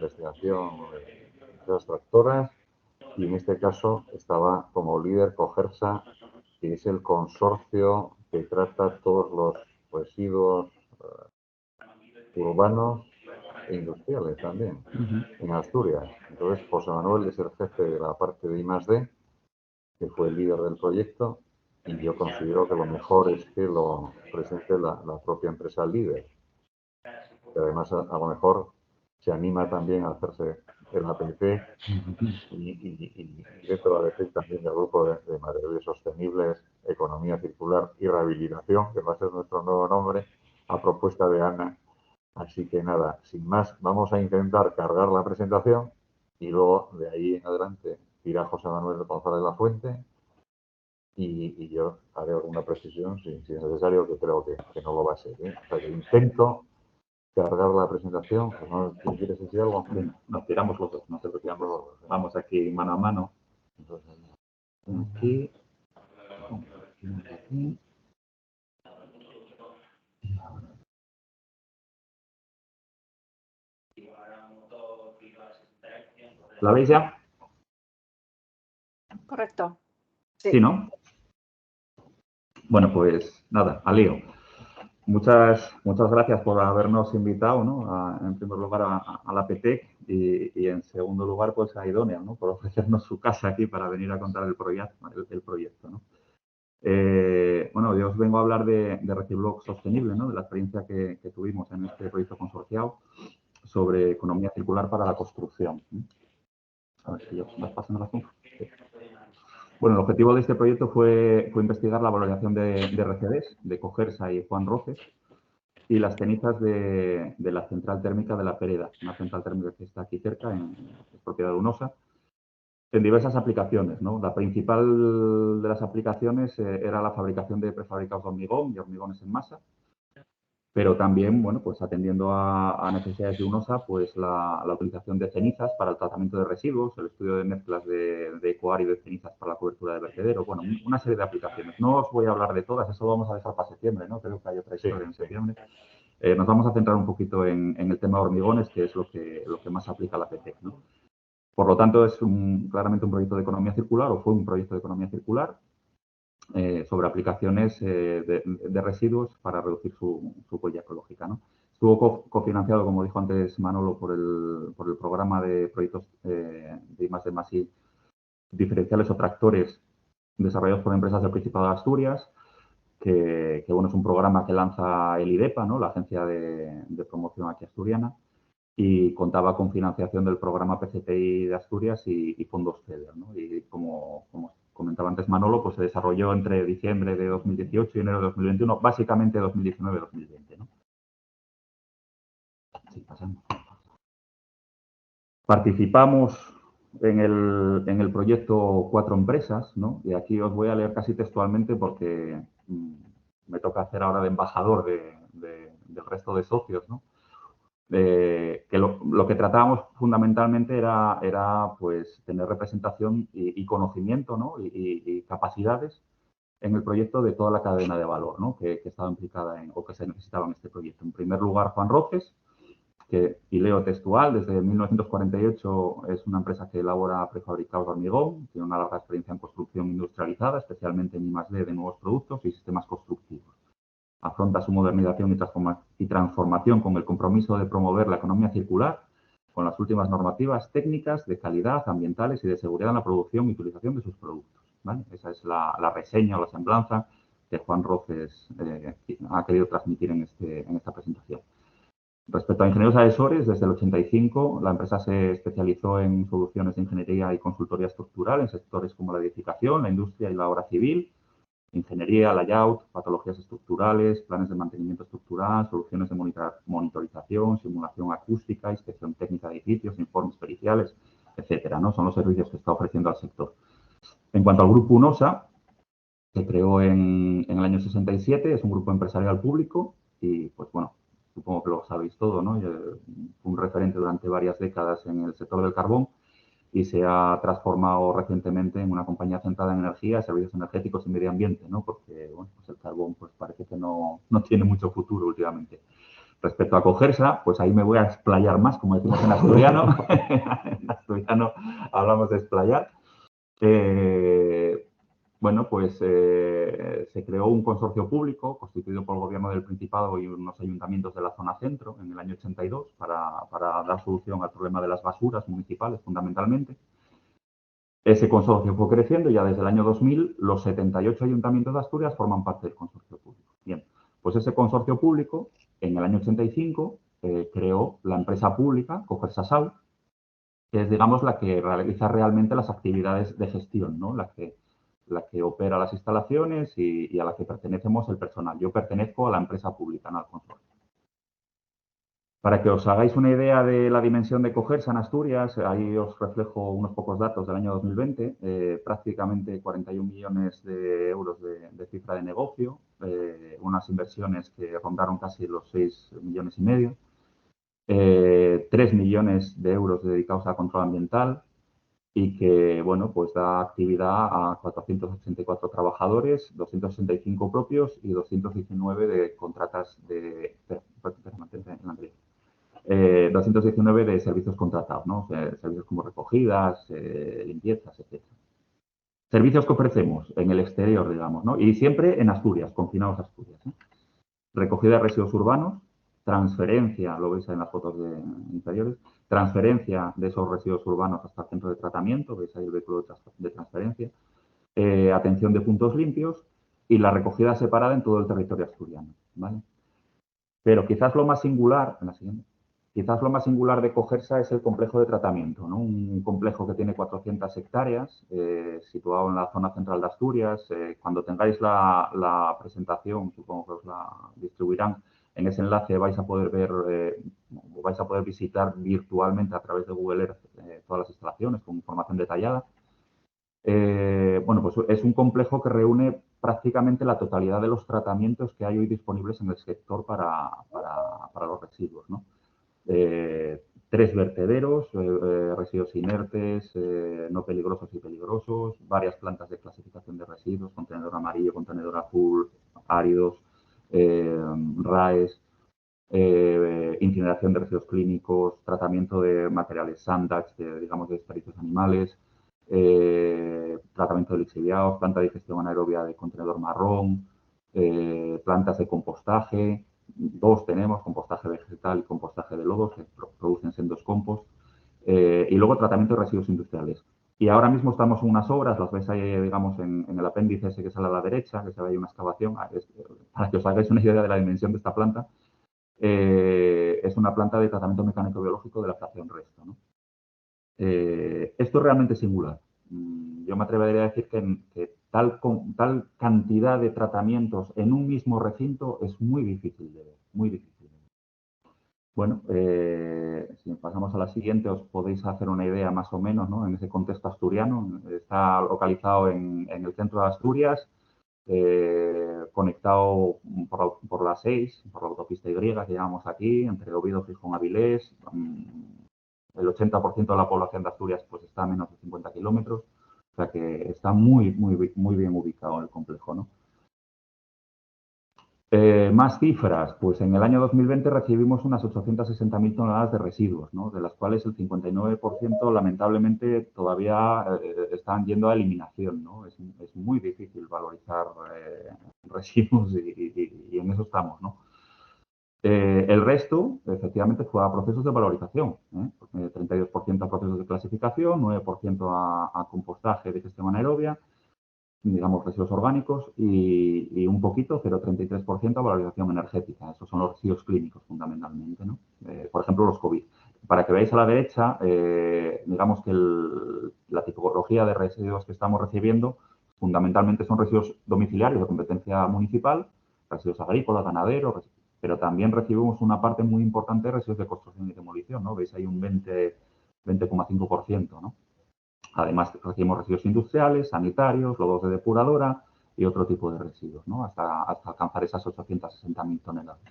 investigación de empresas tractoras, y en este caso estaba como líder Cogersa, que es el consorcio que trata todos los residuos urbanos e industriales también, en Asturias. Entonces, José Manuel es el jefe de la parte de I+D, que fue el líder del proyecto, y yo considero que lo mejor es que lo presente la propia empresa líder, que además a lo mejor se anima también a hacerse el APP y dentro de APP también del grupo de materiales sostenibles, economía circular y rehabilitación, que va a ser nuestro nuevo nombre, a propuesta de Ana. Así que nada, sin más, vamos a intentar cargar la presentación y luego de ahí en adelante irá José Manuel González de la Fuente y yo haré alguna precisión si es necesario, que creo que no lo va a ser, ¿eh? O sea, que intento cargar la presentación. José Manuel, ¿tú quieres decir algo? Bien, nos tiramos los dos, no sé por qué tiramos los dos. Vamos aquí mano a mano. Entonces, aquí. Aquí. ¿La veis ya? Correcto. Sí, ¿no? Bueno, pues nada, al lío. Muchas gracias por habernos invitado, ¿no? En primer lugar a la PTEC y en segundo lugar pues a Idónea, ¿no? Por ofrecernos su casa aquí para venir a contar el proyecto, ¿no? Bueno, yo os vengo a hablar de Recibloc Sostenible, ¿no? De la experiencia que tuvimos en este proyecto consorciado sobre economía circular para la construcción. A ver si yo vas pasando la foto. Sí. Bueno, el objetivo de este proyecto fue investigar la valoración de RCDs, de Cogersa y Juan Roces, y las cenizas de la central térmica de La Pereda, una central térmica que está aquí cerca, es propiedad de UNOSA, en diversas aplicaciones, ¿no? La principal de las aplicaciones era la fabricación de prefabricados de hormigón y hormigones en masa, pero también, bueno, pues atendiendo a necesidades de UNOSA, pues la utilización de cenizas para el tratamiento de residuos, el estudio de mezclas de ecoar y de cenizas para la cobertura de vertederos, bueno, una serie de aplicaciones. No os voy a hablar de todas, eso lo vamos a dejar para septiembre, ¿no? Creo que hay otra historia en septiembre. Nos vamos a centrar un poquito en el tema de hormigones, que es lo que más aplica a la PTEC, ¿no? Por lo tanto, es claramente un proyecto de economía circular, o fue un proyecto de economía circular, sobre aplicaciones de residuos para reducir su huella ecológica, ¿no? Estuvo cofinanciado, como dijo antes Manolo, por el programa de proyectos de I+D+I diferenciales o tractores desarrollados por empresas del Principado de Asturias, que bueno, es un programa que lanza el IDEPA, ¿no? La Agencia de Promoción aquí asturiana, y contaba con financiación del programa PCTI de Asturias y fondos FEDER, ¿no? Y como comentaba antes Manolo, pues se desarrolló entre diciembre de 2018 y enero de 2021, básicamente 2019-2020, ¿no? Sí, pasamos. Participamos en el proyecto 4 empresas, ¿no? Y aquí os voy a leer casi textualmente porque me toca hacer ahora de embajador del resto de socios, ¿no? Que lo que tratábamos fundamentalmente era pues tener representación y conocimiento, ¿no? y capacidades en el proyecto de toda la cadena de valor, ¿no? que estaba implicada o que se necesitaba en este proyecto. En primer lugar, Juan Roces, y leo textual, desde 1948 es una empresa que elabora prefabricados de hormigón, tiene una larga experiencia en construcción industrializada, especialmente en I+D de nuevos productos y sistemas constructivos. Afronta su modernización y transformación con el compromiso de promover la economía circular con las últimas normativas técnicas de calidad, ambientales y de seguridad en la producción y utilización de sus productos, ¿vale? Esa es la reseña o la semblanza que Juan Roces ha querido transmitir en esta presentación. Respecto a ingenieros asesores, desde el 85 la empresa se especializó en soluciones de ingeniería y consultoría estructural en sectores como la edificación, la industria y la obra civil, ingeniería, layout, patologías estructurales, planes de mantenimiento estructural, soluciones de monitorización, simulación acústica, inspección técnica de edificios, informes periciales, etcétera, ¿no? Son los servicios que está ofreciendo al sector. En cuanto al grupo UNOSA, se creó en el año 67, es un grupo empresarial público y, pues bueno, supongo que lo sabéis todo, ¿no? Fue un referente durante varias décadas en el sector del carbón y se ha transformado recientemente en una compañía centrada en energía, servicios energéticos y medio ambiente, ¿no? Porque, bueno, pues el carbón pues parece que no tiene mucho futuro últimamente. Respecto a Cogersa, pues ahí me voy a explayar más, como decimos en asturiano. En asturiano hablamos de explayar. Bueno, pues se creó un consorcio público constituido por el Gobierno del Principado y unos ayuntamientos de la zona centro en el año 82 para dar solución al problema de las basuras municipales, fundamentalmente. Ese consorcio fue creciendo y ya desde el año 2000 los 78 ayuntamientos de Asturias forman parte del consorcio público. Bien, pues ese consorcio público en el año 85 creó la empresa pública Cogersa Sau, que es, digamos, la que realiza realmente las actividades de gestión, ¿no? La que opera las instalaciones y a la que pertenecemos el personal. Yo pertenezco a la empresa pública, no al consorcio. Para que os hagáis una idea de la dimensión de Cogersa en Asturias, ahí os reflejo unos pocos datos del año 2020, prácticamente 41 millones de euros de cifra de negocio, unas inversiones que rondaron casi los 6 millones y medio, 3 millones de euros dedicados a control ambiental y que, bueno, pues da actividad a 484 trabajadores, 265 propios y 219 de contratas de... 219 de servicios contratados, ¿no? O sea, servicios como recogidas, limpiezas, etc. Servicios que ofrecemos en el exterior, digamos, ¿no? Y siempre en Asturias, confinados a Asturias, ¿eh? Recogida de residuos urbanos, transferencia, lo veis en las fotos inferiores, transferencia de esos residuos urbanos hasta el centro de tratamiento, veis ahí el vehículo de transferencia, atención de puntos limpios y la recogida separada en todo el territorio asturiano, ¿vale? Pero quizás lo más singular, en la siguiente, quizás lo más singular de Cogersa es el complejo de tratamiento, ¿no? Un complejo que tiene 400 hectáreas, situado en la zona central de Asturias. Cuando tengáis la presentación, supongo que os la distribuirán, en ese enlace vais a poder ver, vais a poder visitar virtualmente a través de Google Earth todas las instalaciones con información detallada. Bueno, pues es un complejo que reúne prácticamente la totalidad de los tratamientos que hay hoy disponibles en el sector para los residuos, ¿no? 3 vertederos, residuos inertes, no peligrosos y peligrosos, varias plantas de clasificación de residuos, contenedor amarillo, contenedor azul, áridos, RAES, incineración de residuos clínicos, tratamiento de materiales Sandax, digamos, de desperdicios animales, tratamiento de lixiviados, planta de digestión anaerobia de contenedor marrón, plantas de compostaje. 2 tenemos, compostaje vegetal y compostaje de lodos, que producen sendos compost, y luego tratamiento de residuos industriales. Y ahora mismo estamos en unas obras, las veis ahí, digamos, en el apéndice ese que sale a la derecha, que se ve ahí una excavación, para que os hagáis una idea de la dimensión de esta planta. Es una planta de tratamiento mecánico-biológico de la fracción resto, ¿no? Esto es realmente singular. Yo me atrevería a decir que tal cantidad de tratamientos en un mismo recinto es muy difícil de ver, muy difícil de ver. Bueno, si pasamos a la siguiente os podéis hacer una idea más o menos, ¿no? En ese contexto asturiano. Está localizado en el centro de Asturias, conectado por la 6, por la autopista Y que llamamos aquí, entre Oviedo, Gijón, Avilés. El 80% de la población de Asturias pues está a menos de 50 kilómetros, o sea que está muy bien ubicado en el complejo, ¿no? Más cifras, pues en el año 2020 recibimos unas 860.000 toneladas de residuos, ¿no? De las cuales el 59% lamentablemente todavía están yendo a eliminación, ¿no? Es muy difícil valorizar residuos y en eso estamos, ¿no? El resto, efectivamente, fue a procesos de valorización, 32% a procesos de clasificación, 9% a compostaje de gestión anaerobia, digamos, residuos orgánicos y un poquito, 0,33% a valorización energética. Esos son los residuos clínicos, fundamentalmente, ¿no? Por ejemplo, los COVID. Para que veáis a la derecha, digamos que la tipología de residuos que estamos recibiendo fundamentalmente son residuos domiciliarios de competencia municipal, residuos agrícolas, ganaderos, pero también recibimos una parte muy importante de residuos de construcción y demolición, ¿no? Veis ahí un 20,5%, ¿no? Además, recibimos residuos industriales, sanitarios, lodos de depuradora y otro tipo de residuos, ¿no? Hasta alcanzar esas 860.000 toneladas.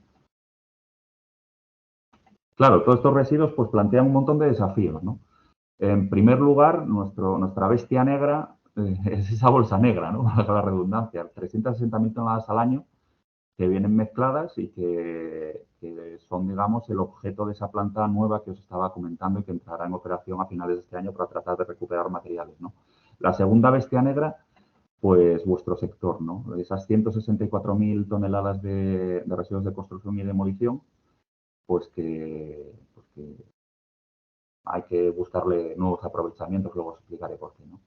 Claro, todos estos residuos pues plantean un montón de desafíos, ¿no? En primer lugar, nuestra bestia negra es esa bolsa negra, ¿no? Valga la redundancia, 360.000 toneladas al año que vienen mezcladas y que que son, digamos, el objeto de esa planta nueva que os estaba comentando y que entrará en operación a finales de este año para tratar de recuperar materiales, ¿no? La segunda bestia negra, pues vuestro sector, ¿no? Esas 164.000 toneladas de residuos de construcción y demolición, pues que hay que buscarle nuevos aprovechamientos, luego os explicaré por qué, ¿no?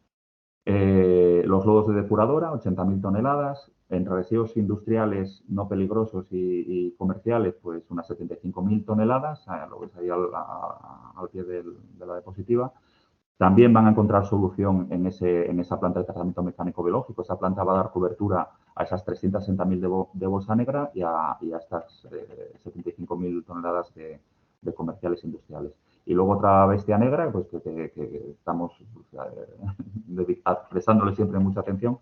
Los lodos de depuradora, 80.000 toneladas. En residuos industriales no peligrosos y comerciales, pues unas 75.000 toneladas. Lo veis ahí al pie de la diapositiva. También van a encontrar solución en esa planta de tratamiento mecánico biológico. Esa planta va a dar cobertura a esas 360.000 de bolsa negra y a estas 75.000 toneladas de comerciales industriales. Y luego otra bestia negra, pues que estamos prestándole siempre mucha atención,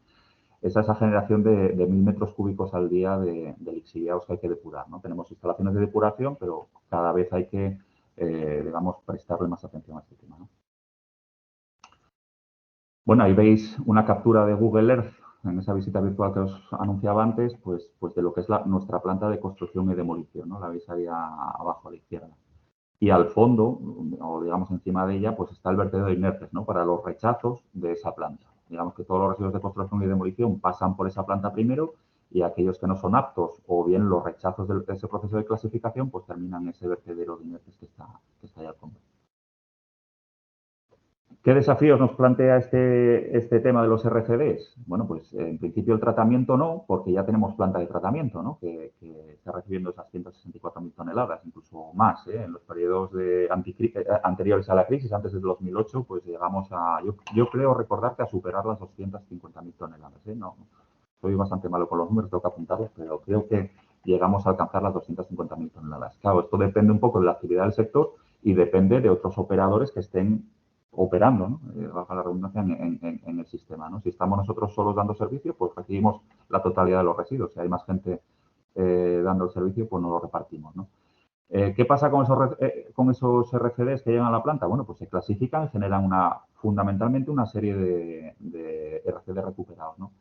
es esa generación de 1.000 metros cúbicos al día de lixiviados que hay que depurar, ¿no? Tenemos instalaciones de depuración, pero cada vez hay que, digamos, prestarle más atención a este tema, ¿no? Bueno, ahí veis una captura de Google Earth en esa visita virtual que os anunciaba antes, pues de lo que es nuestra planta de construcción y demolición, ¿no? La veis ahí abajo a la izquierda. Y al fondo, o digamos encima de ella, pues está el vertedero de inertes, ¿no? Para los rechazos de esa planta. Digamos que todos los residuos de construcción y demolición pasan por esa planta primero y aquellos que no son aptos o bien los rechazos de ese proceso de clasificación, pues terminan en ese vertedero de inertes que está ahí al fondo. ¿Qué desafíos nos plantea este tema de los RCDs? Bueno, pues en principio el tratamiento no, porque ya tenemos planta de tratamiento, ¿no? Que está recibiendo esas 164.000 toneladas, incluso más, ¿eh? En los periodos anteriores a la crisis, antes del 2008, pues llegamos a, yo creo recordar que a superar las 250.000 toneladas, ¿eh? No, soy bastante malo con los números, tengo que apuntarlos, pero creo que llegamos a alcanzar las 250.000 toneladas. Claro, esto depende un poco de la actividad del sector y depende de otros operadores que estén operando, ¿no? Baja la redundancia en el sistema, ¿no? Si estamos nosotros solos dando servicio, pues recibimos la totalidad de los residuos. Si hay más gente dando el servicio, pues nos lo repartimos, ¿no? ¿Qué pasa con esos RCDs que llegan a la planta? Bueno, pues se clasifican y generan fundamentalmente una serie de RCDs recuperados, ¿no?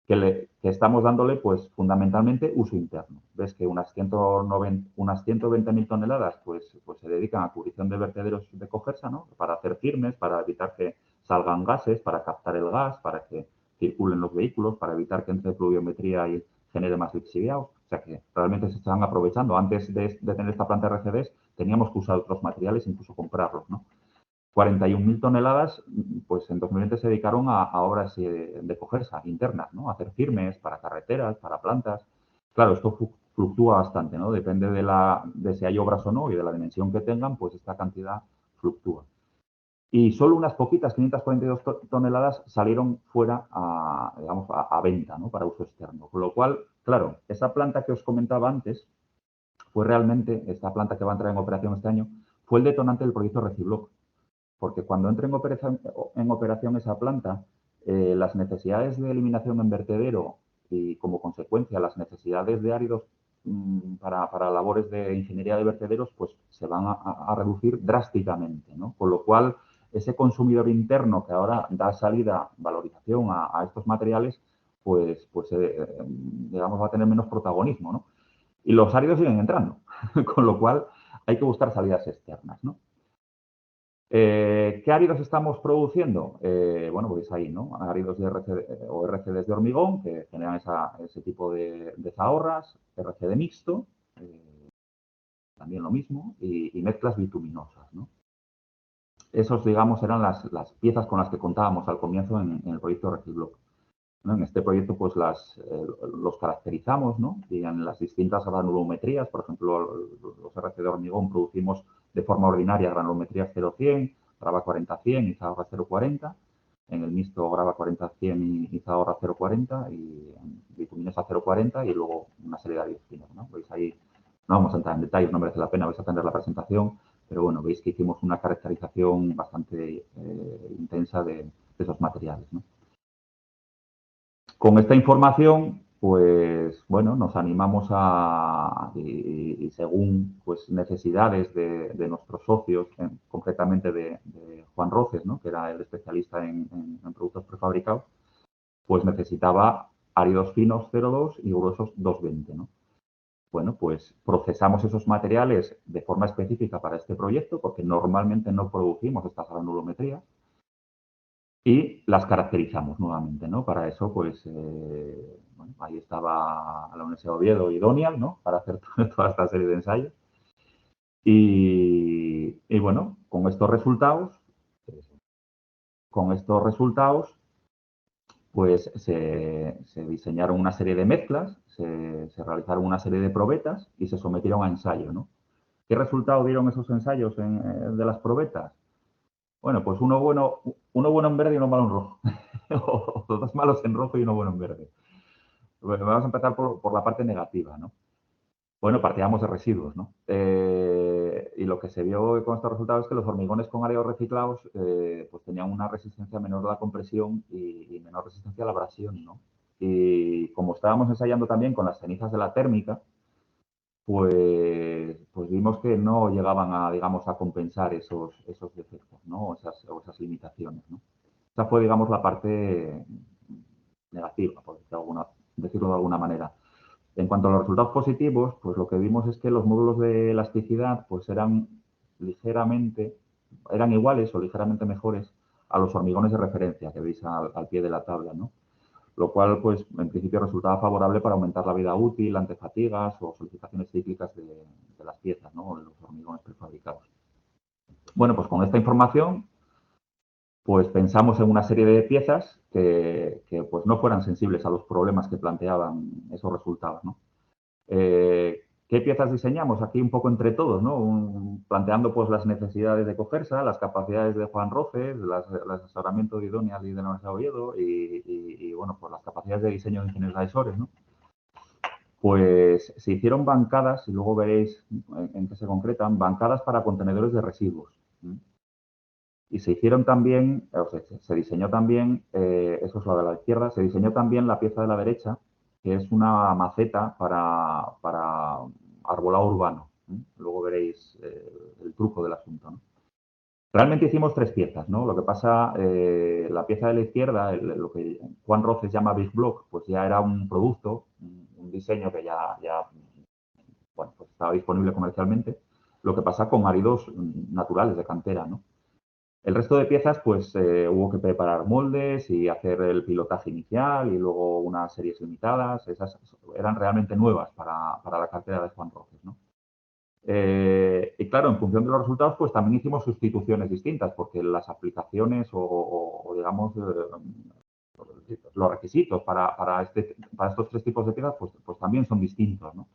Que estamos dándole, pues, fundamentalmente uso interno. Ves que unas 120.000 toneladas, pues se dedican a cubrición de vertederos de Cogersa, ¿no? Para hacer firmes, para evitar que salgan gases, para captar el gas, para que circulen los vehículos, para evitar que entre pluviometría y genere más lixiviados. O sea que realmente se están aprovechando. Antes de tener esta planta de RCDs, teníamos que usar otros materiales, incluso comprarlos, ¿no? 41.000 toneladas, pues en 2020 se dedicaron a obras de Cogersa internas, ¿no? A hacer firmes para carreteras, para plantas. Claro, esto fluctúa bastante, ¿no? Depende de si hay obras o no y de la dimensión que tengan, pues esta cantidad fluctúa. Y solo unas poquitas, 542 toneladas, salieron fuera a venta, ¿no? Para uso externo. Con lo cual, claro, esa planta que os comentaba antes, fue realmente, esta planta que va a entrar en operación este año, fue el detonante del proyecto Recibloc. Porque cuando entre en operación esa planta, las necesidades de eliminación en vertedero y, como consecuencia, las necesidades de áridos para labores de ingeniería de vertederos, pues se van a reducir drásticamente, ¿no? Con lo cual, ese consumidor interno que ahora da salida, valorización a estos materiales, pues digamos, va a tener menos protagonismo, ¿no? Y los áridos siguen entrando, con lo cual hay que buscar salidas externas, ¿no? ¿Qué áridos estamos produciendo? Bueno, pues ahí, ¿no? Áridos de o RCDs de hormigón que generan ese tipo de zahorras, RCD mixto, también lo mismo, y mezclas bituminosas, ¿no? Esos, digamos, eran las piezas con las que contábamos al comienzo en el proyecto Recibloc, ¿no? En este proyecto, pues los caracterizamos, ¿no? Y en las distintas granulometrías, por ejemplo, los RC de hormigón producimos de forma ordinaria granulometrías 0,100, grava 40-100 y zahorra 0,40. En el mixto grava 40-100 y zahorra 0,40 y bituminosa 0,40 y luego una serie de áridos finos, ¿no? Veis ahí, no vamos a entrar en detalles, no merece la pena, vais a tener la presentación, pero bueno, veis que hicimos una caracterización bastante intensa de esos materiales, ¿no? Con esta información, pues bueno, nos animamos y según pues necesidades de nuestros socios, concretamente de Juan Roces, ¿no? Que era el especialista en productos prefabricados, pues necesitaba áridos finos 0,2 y gruesos 2,20, ¿no? bueno, pues procesamos esos materiales de forma específica para este proyecto, porque normalmente no producimos estas granulometrías, y las caracterizamos nuevamente, ¿no? Para eso, pues, bueno, ahí estaba la Universidad de Oviedo y Donial, ¿no? Para hacer toda esta serie de ensayos. Y bueno, con estos resultados, pues se diseñaron una serie de mezclas, se realizaron una serie de probetas y se sometieron a ensayo, ¿no? ¿Qué resultado dieron esos ensayos de las probetas? Bueno, pues uno bueno en verde y uno malo en rojo. O dos malos en rojo y uno bueno en verde. Bueno, vamos a empezar por la parte negativa, ¿no? Bueno, partíamos de residuos, ¿no? Y lo que se vio con estos resultados es que los hormigones con áreos reciclados pues tenían una resistencia menor a la compresión y menor resistencia a la abrasión, ¿no? Y como estábamos ensayando también con las cenizas de la térmica, pues vimos que no llegaban a, digamos, a compensar esos defectos, ¿no? Esas limitaciones, ¿no? Esa fue, digamos, la parte negativa, por decirlo de alguna manera. En cuanto a los resultados positivos, pues lo que vimos es que los módulos de elasticidad pues eran iguales o ligeramente mejores a los hormigones de referencia que veis al pie de la tabla, ¿no? Lo cual, pues, en principio resultaba favorable para aumentar la vida útil ante fatigas o solicitaciones cíclicas de las piezas, ¿no? O de los hormigones prefabricados. Bueno, pues con esta información, pues pensamos en una serie de piezas que pues no fueran sensibles a los problemas que planteaban esos resultados, ¿no? ¿Qué piezas diseñamos? Aquí un poco entre todos, ¿no? Planteando pues las necesidades de Cogersa, las capacidades de Juan Roces, el asesoramiento de Idonial y de la Universidad de Oviedo y, bueno, pues las capacidades de diseño de ingenieros asesores, ¿no? Pues se hicieron bancadas, y luego veréis en qué se concretan, bancadas para contenedores de residuos. Y se hicieron también, o sea, se diseñó también, eso es lo de la izquierda, se diseñó también la pieza de la derecha, que es una maceta para arbolado urbano. Luego veréis el truco del asunto, ¿no? Realmente hicimos tres piezas, ¿no? Lo que pasa, la pieza de la izquierda, lo que Juan Roces llama Big Block, pues ya era un producto, un diseño que ya bueno, pues estaba disponible comercialmente. Lo que pasa con áridos naturales de cantera, ¿no? El resto de piezas, pues hubo que preparar moldes y hacer el pilotaje inicial y luego unas series limitadas. Esas eran realmente nuevas para la cartera de Juan Roces, ¿no? Y claro, en función de los resultados, pues también hicimos sustituciones distintas, porque las aplicaciones o digamos, los requisitos para estos tres tipos de piezas, pues también son distintos, ¿no?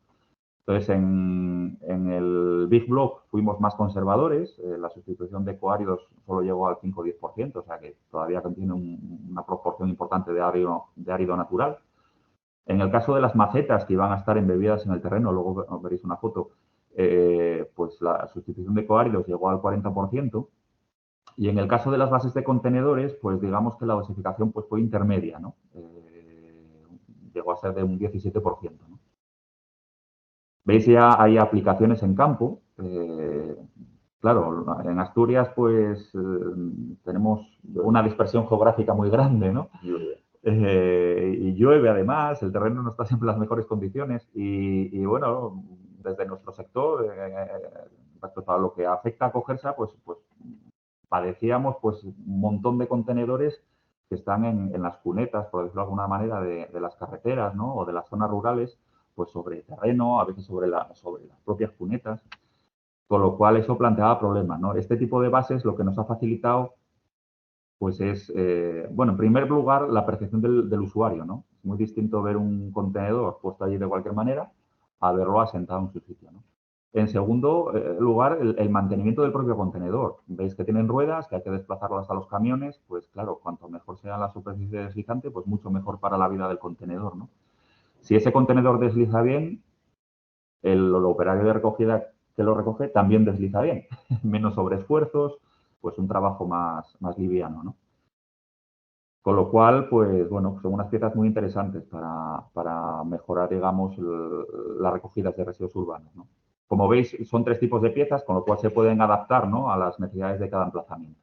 Entonces, en el Big Block fuimos más conservadores, la sustitución de coáridos solo llegó al 5 o 10%, o sea que todavía contiene una proporción importante de árido natural. En el caso de las macetas que iban a estar embebidas en el terreno, luego veréis una foto, pues la sustitución de coáridos llegó al 40%. Y en el caso de las bases de contenedores, pues digamos que la dosificación pues, fue intermedia, ¿no? Llegó a ser de un 17%, ¿no? Veis ya hay aplicaciones en campo. Claro, en Asturias pues tenemos una dispersión geográfica muy grande, ¿no? Y llueve además, el terreno no está siempre en las mejores condiciones y bueno, desde nuestro sector, respecto a lo que afecta a Cogersa, pues padecíamos pues un montón de contenedores que están en las cunetas, por decirlo de alguna manera, de las carreteras, ¿no? O de las zonas rurales, pues sobre terreno, a veces sobre las propias cunetas, con lo cual eso planteaba problemas, ¿no? Este tipo de bases lo que nos ha facilitado pues es, bueno, en primer lugar, la percepción del usuario, ¿no? Es muy distinto ver un contenedor puesto allí de cualquier manera a verlo asentado en su sitio, ¿no? En segundo lugar, el mantenimiento del propio contenedor. Veis que tienen ruedas, que hay que desplazarlas a los camiones, pues claro, cuanto mejor sea la superficie deslizante, pues mucho mejor para la vida del contenedor, ¿no? Si ese contenedor desliza bien, el operario de recogida que lo recoge también desliza bien. Menos sobreesfuerzos, pues un trabajo más liviano, ¿no? Con lo cual, pues bueno, son unas piezas muy interesantes para mejorar, digamos, las recogidas de residuos urbanos, ¿no? Como veis, son tres tipos de piezas, con lo cual se pueden adaptar, ¿no?, a las necesidades de cada emplazamiento.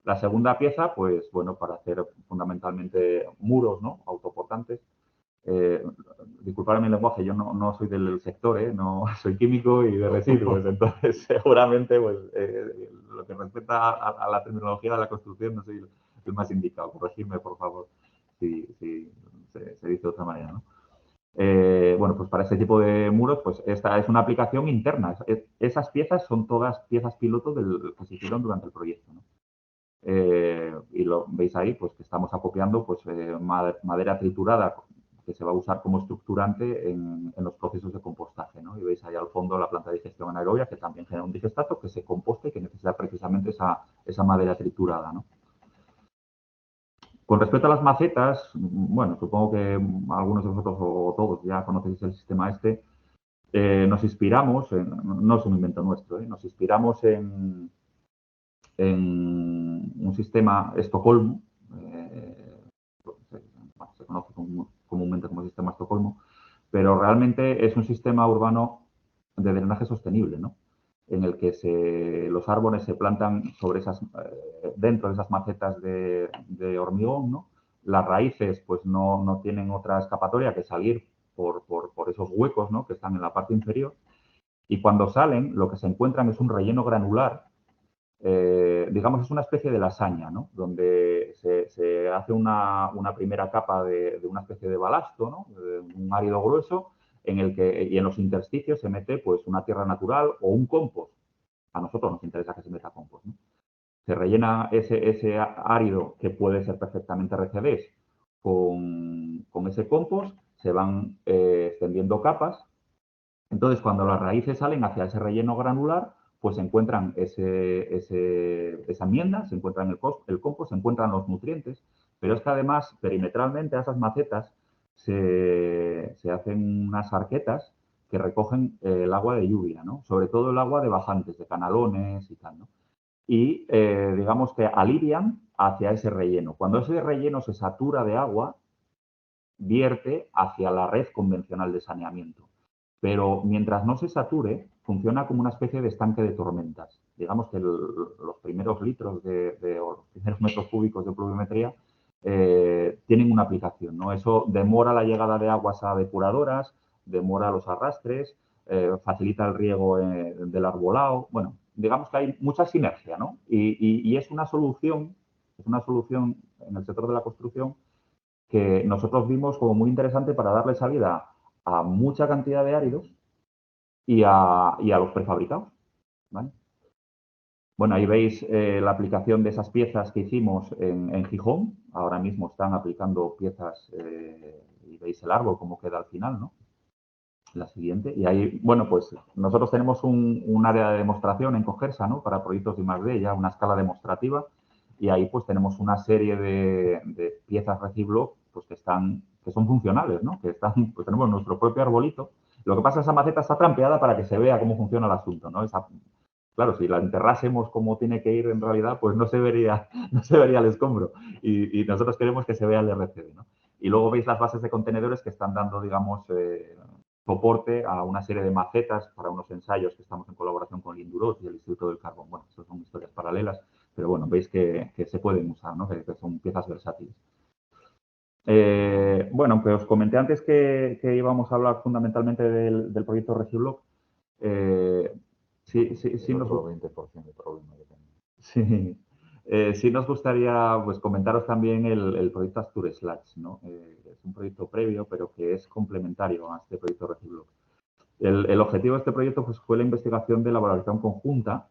La segunda pieza, pues bueno, para hacer fundamentalmente muros, ¿no?, autoportantes, disculpadme el lenguaje, yo no soy del sector, no soy químico y de residuos, entonces seguramente pues, lo que respecta a la terminología de la construcción no soy el más indicado. Corregidme, por favor, si se dice de otra manera, ¿no? Bueno, pues para este tipo de muros, pues esta es una aplicación interna. Esas piezas son todas piezas piloto que se hicieron durante el proyecto, ¿no? Y lo veis ahí, pues que estamos acopiando pues, madera triturada que se va a usar como estructurante en los procesos de compostaje, ¿no? Y veis ahí al fondo la planta de digestión anaerobia que también genera un digestato que se composta y que necesita precisamente esa madera triturada, ¿no? Con respecto a las macetas, bueno, supongo que algunos de vosotros o todos ya conocéis el sistema este. Nos inspiramos, no es un invento nuestro, nos inspiramos en un sistema Estocolmo, se conoce comúnmente como sistema Estocolmo, pero realmente es un sistema urbano de drenaje sostenible, ¿no? En el que los árboles se plantan dentro de esas macetas de hormigón, ¿no? Las raíces pues no tienen otra escapatoria que salir por esos huecos, ¿no? Que están en la parte inferior, y cuando salen lo que se encuentran es un relleno granular, digamos, es una especie de lasaña, ¿no? Donde se hace una primera capa de una especie de balasto, ¿no? Un árido grueso, y en los intersticios se mete pues una tierra natural o un compost. A nosotros nos interesa que se meta compost, ¿no? Se rellena ese árido, que puede ser perfectamente RCDs, con ese compost, se van extendiendo capas. Entonces, cuando las raíces salen hacia ese relleno granular, pues se encuentran esa enmienda, se encuentran el compost, se encuentran los nutrientes, pero es que además, perimetralmente a esas macetas se hacen unas arquetas que recogen el agua de lluvia, ¿no? Sobre todo el agua de bajantes, de canalones y tal, ¿no? Y digamos que alivian hacia ese relleno. Cuando ese relleno se satura de agua, vierte hacia la red convencional de saneamiento. Pero mientras no se sature, funciona como una especie de estanque de tormentas. Digamos que los primeros litros o los primeros metros cúbicos de pluviometría tienen una aplicación, ¿no? Eso demora la llegada de aguas a depuradoras, demora los arrastres, facilita el riego del arbolado. Bueno, digamos que hay mucha sinergia, ¿no? Y es una solución en el sector de la construcción que nosotros vimos como muy interesante para darle salida a mucha cantidad de áridos y a los prefabricados, ¿vale? Bueno, ahí veis la aplicación de esas piezas que hicimos en Gijón. Ahora mismo están aplicando piezas y veis el árbol como queda al final, ¿no? La siguiente. Y ahí, bueno, pues nosotros tenemos un área de demostración en Cogersa, ¿no? Para proyectos de I+D, ya una escala demostrativa. Y ahí pues tenemos una serie de piezas Reciblock pues que son funcionales, ¿no? Que están, pues tenemos nuestro propio arbolito. Lo que pasa es que esa maceta está trampeada para que se vea cómo funciona el asunto, ¿no? Claro, si la enterrásemos como tiene que ir en realidad, pues no se vería el escombro. Y nosotros queremos que se vea el RCD, ¿no? Y luego veis las bases de contenedores que están dando, digamos, soporte a una serie de macetas para unos ensayos que estamos en colaboración con el Indurot y el Instituto del Carbón. Bueno, estas son historias paralelas, pero bueno, veis que se pueden usar, ¿no? Que son piezas versátiles. Bueno, aunque os comenté antes que íbamos a hablar fundamentalmente del proyecto Reciblock, sí nos... 20% de problema que tenemos. Sí. Sí nos gustaría pues, comentaros también el proyecto Astur Slats, ¿no? Es un proyecto previo, pero que es complementario a este proyecto Reciblock. El objetivo de este proyecto pues, fue la investigación de la valoración conjunta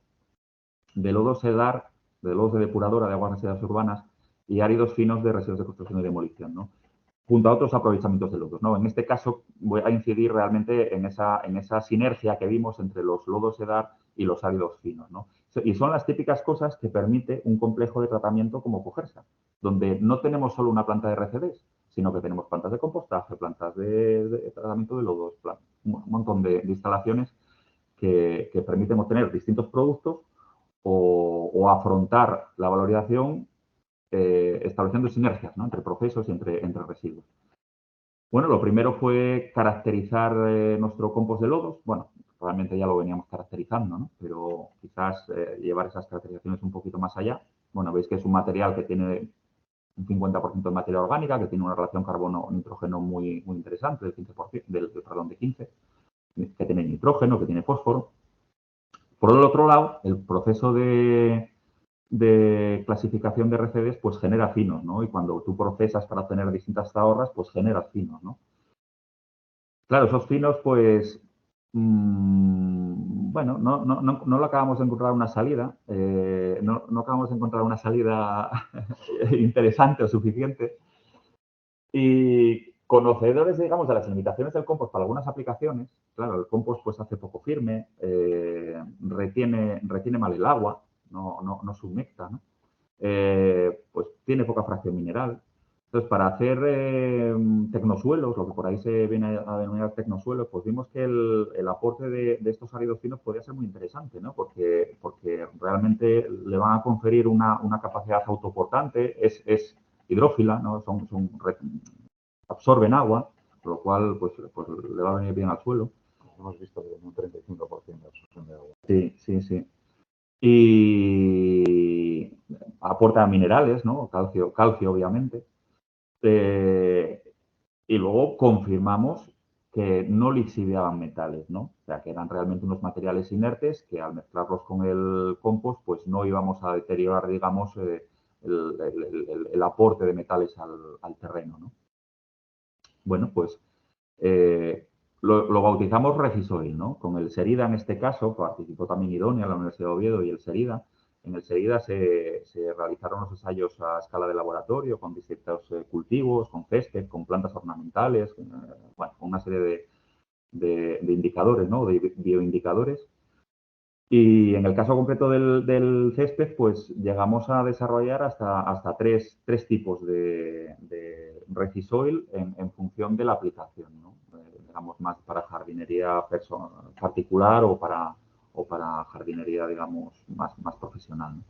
de lodos SEDAR, de lodos de depuradora de aguas residuales urbanas y áridos finos de residuos de construcción y demolición, ¿no? Junto a otros aprovechamientos de lodos, ¿no? En este caso voy a incidir realmente en esa sinergia que vimos entre los lodos SEDAR y los áridos finos, ¿no? Y son las típicas cosas que permite un complejo de tratamiento como Cogersa, donde no tenemos solo una planta de RCDs, sino que tenemos plantas de compostaje, plantas de tratamiento de lodos, un montón de instalaciones que permiten obtener distintos productos o afrontar la valorización estableciendo sinergias, ¿no? Entre procesos y entre residuos. Bueno, lo primero fue caracterizar nuestro compost de lodos. Bueno, realmente ya lo veníamos caracterizando, ¿no? Pero quizás llevar esas caracterizaciones un poquito más allá. Bueno, veis que es un material que tiene un 50% de materia orgánica que tiene una relación carbono-nitrógeno muy interesante, del 15%, de 15, que tiene nitrógeno, que tiene fósforo. Por el otro lado, el proceso de clasificación de RCDs pues genera finos, ¿no? Y cuando tú procesas para obtener distintas zahorras, pues generas finos, ¿no? Claro, esos finos, pues, bueno, no lo acabamos de encontrar una salida, no acabamos de encontrar una salida interesante o suficiente. Y conocedores, digamos, de las limitaciones del compost para algunas aplicaciones, claro, el compost pues hace poco firme, retiene mal el agua, no submecta, ¿no? Pues tiene poca fracción mineral. Entonces, para hacer tecnosuelos, lo que por ahí se viene a denominar tecnosuelos, pues vimos que el aporte de estos áridos finos podría ser muy interesante, ¿no? Porque realmente le van a conferir una capacidad autoportante, es hidrófila, ¿no? Absorben agua, por lo cual pues le va a venir bien al suelo. Hemos visto que un 35% de absorción de agua. Sí. Y aporta minerales, ¿no? Calcio obviamente. Y luego confirmamos que no lixiviaban metales, ¿no? O sea, que eran realmente unos materiales inertes que al mezclarlos con el compost, pues no íbamos a deteriorar, digamos, el aporte de metales al terreno, ¿no? Bueno, pues lo bautizamos Refisoil, ¿no? Con el Serida, en este caso, participó también Idonia, la Universidad de Oviedo y el Serida. En el Serida se realizaron los ensayos a escala de laboratorio con distintos cultivos, con césped, con plantas ornamentales, bueno, con una serie de indicadores, ¿no? De bioindicadores. Y en el caso concreto del césped, pues llegamos a desarrollar hasta tres tipos de Refisoil en función de la aplicación, ¿no? Digamos, más para jardinería particular o para jardinería, digamos, más profesional, ¿no?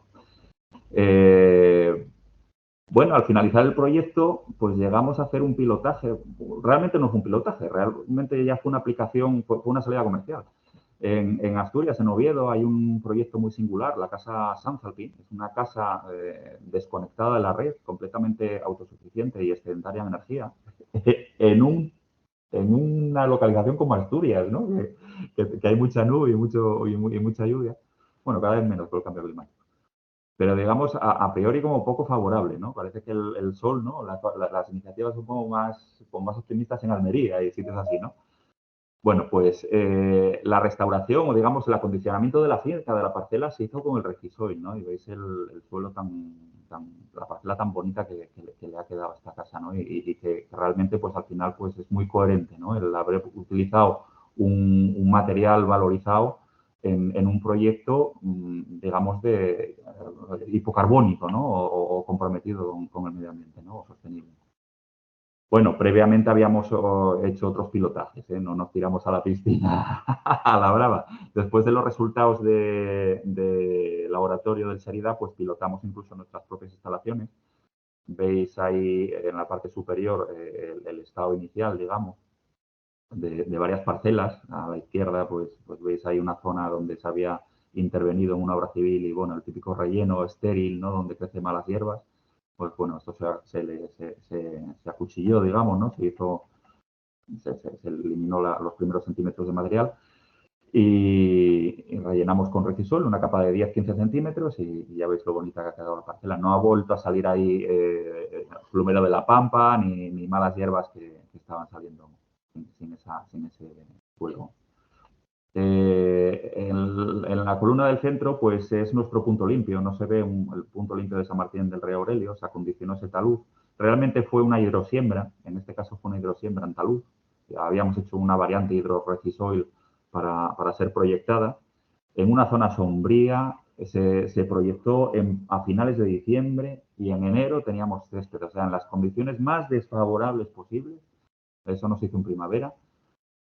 Bueno, al finalizar el proyecto, pues llegamos a hacer un pilotaje. Realmente no fue un pilotaje, realmente ya fue una aplicación, fue una salida comercial. En Asturias, en Oviedo, hay un proyecto muy singular, la Casa Sanzalpín. Es una casa desconectada de la red, completamente autosuficiente y excedentaria en energía, en una localización como Asturias, ¿no? Que hay mucha nube y mucha lluvia. Bueno, cada vez menos por el cambio climático. Pero digamos, a priori como poco favorable, ¿no? Parece que el sol, ¿no? Las iniciativas son como más optimistas en Almería y sitios así, ¿no? Bueno, pues la restauración o, digamos, el acondicionamiento de la finca, de la parcela, se hizo con el Refisoil, ¿no? Y veis el suelo la parcela tan bonita que le ha quedado a esta casa, ¿no? Y que realmente, pues al final, pues es muy coherente, ¿no? El haber utilizado un material valorizado en un proyecto, digamos, de hipocarbónico, ¿no? O comprometido con el medio ambiente, ¿no? O sostenible. Bueno, previamente habíamos hecho otros pilotajes, ¿eh? No nos tiramos a la piscina a la brava. Después de los resultados de laboratorio del Serida, pues pilotamos incluso nuestras propias instalaciones. Veis ahí en la parte superior el estado inicial, digamos, de varias parcelas. A la izquierda, pues veis ahí una zona donde se había intervenido en una obra civil y, bueno, el típico relleno estéril, ¿no? Donde crecen malas hierbas. Pues bueno, esto se acuchilló, digamos, ¿no? Se eliminó los primeros centímetros de material y rellenamos con Recisol una capa de 10-15 centímetros y ya veis lo bonita que ha quedado la parcela. No ha vuelto a salir ahí plumero de la pampa ni malas hierbas que estaban saliendo sin ese suelo. En la columna del centro, pues es nuestro punto limpio, no se ve el punto limpio de San Martín del Rey Aurelio, se acondicionó ese talud. Realmente fue una hidrosiembra, en este caso fue una hidrosiembra en talud. Habíamos hecho una variante hidro-Refisoil para ser proyectada. En una zona sombría, se proyectó a finales de diciembre y en enero teníamos césped, o sea, en las condiciones más desfavorables posibles. Eso no se hizo en primavera.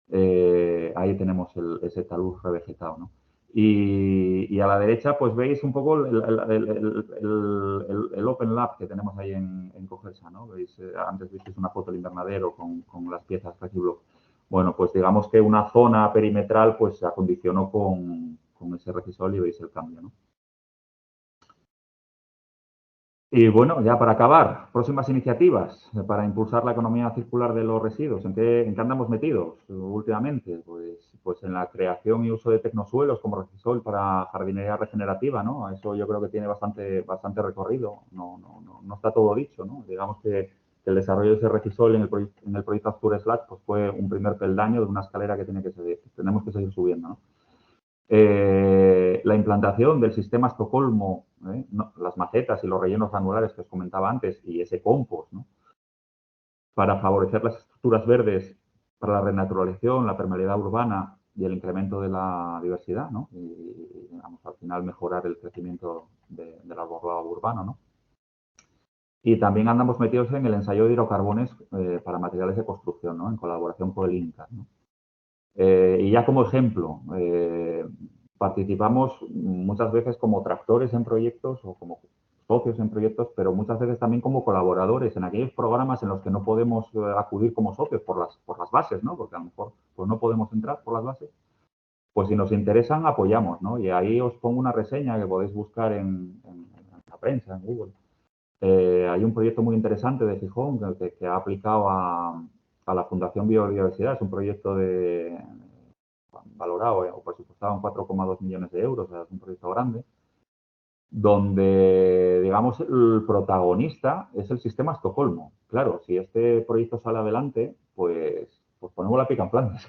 Ahí tenemos ese talud revegetado, ¿no? Y a la derecha, pues veis un poco el Open Lab que tenemos ahí en Cogelsa, ¿no? Veis, antes visteis una foto del invernadero con las piezas Reciblock. Bueno, pues digamos que una zona perimetral pues se acondicionó con ese Recisol y veis el cambio, ¿no? Y bueno, ya para acabar, próximas iniciativas para impulsar la economía circular de los residuos. ¿En qué andamos metidos últimamente? Pues en la creación y uso de tecnosuelos como Regisol para jardinería regenerativa, ¿no? Eso yo creo que tiene bastante recorrido. No está todo dicho, ¿no? Digamos que el desarrollo de ese Regisol en el proyecto Azure Slack pues fue un primer peldaño de una escalera que tenemos que seguir subiendo, ¿no? La implantación del sistema Estocolmo, las macetas y los rellenos granulares que os comentaba antes y ese compost, ¿no? Para favorecer las estructuras verdes para la renaturalización, la permeabilidad urbana y el incremento de la diversidad, ¿no? Y vamos, al final mejorar el crecimiento del arbolado urbano, ¿no? Y también andamos metidos en el ensayo de hidrocarbones para materiales de construcción, ¿no? En colaboración con el INCA, ¿no? Y ya como ejemplo, participamos muchas veces como tractores en proyectos o como socios en proyectos, pero muchas veces también como colaboradores en aquellos programas en los que no podemos acudir como socios por las bases, ¿no? Porque a lo mejor pues no podemos entrar por las bases. Pues si nos interesan, apoyamos, ¿no? Y ahí os pongo una reseña que podéis buscar en la prensa, en Google. Hay un proyecto muy interesante de Gijón que ha aplicado a la Fundación Biodiversidad. Es un proyecto valorado o presupuestado en 4,2 millones de euros, o sea, es un proyecto grande, donde, digamos, el protagonista es el sistema Estocolmo. Claro, si este proyecto sale adelante, pues ponemos la pica en Flandes.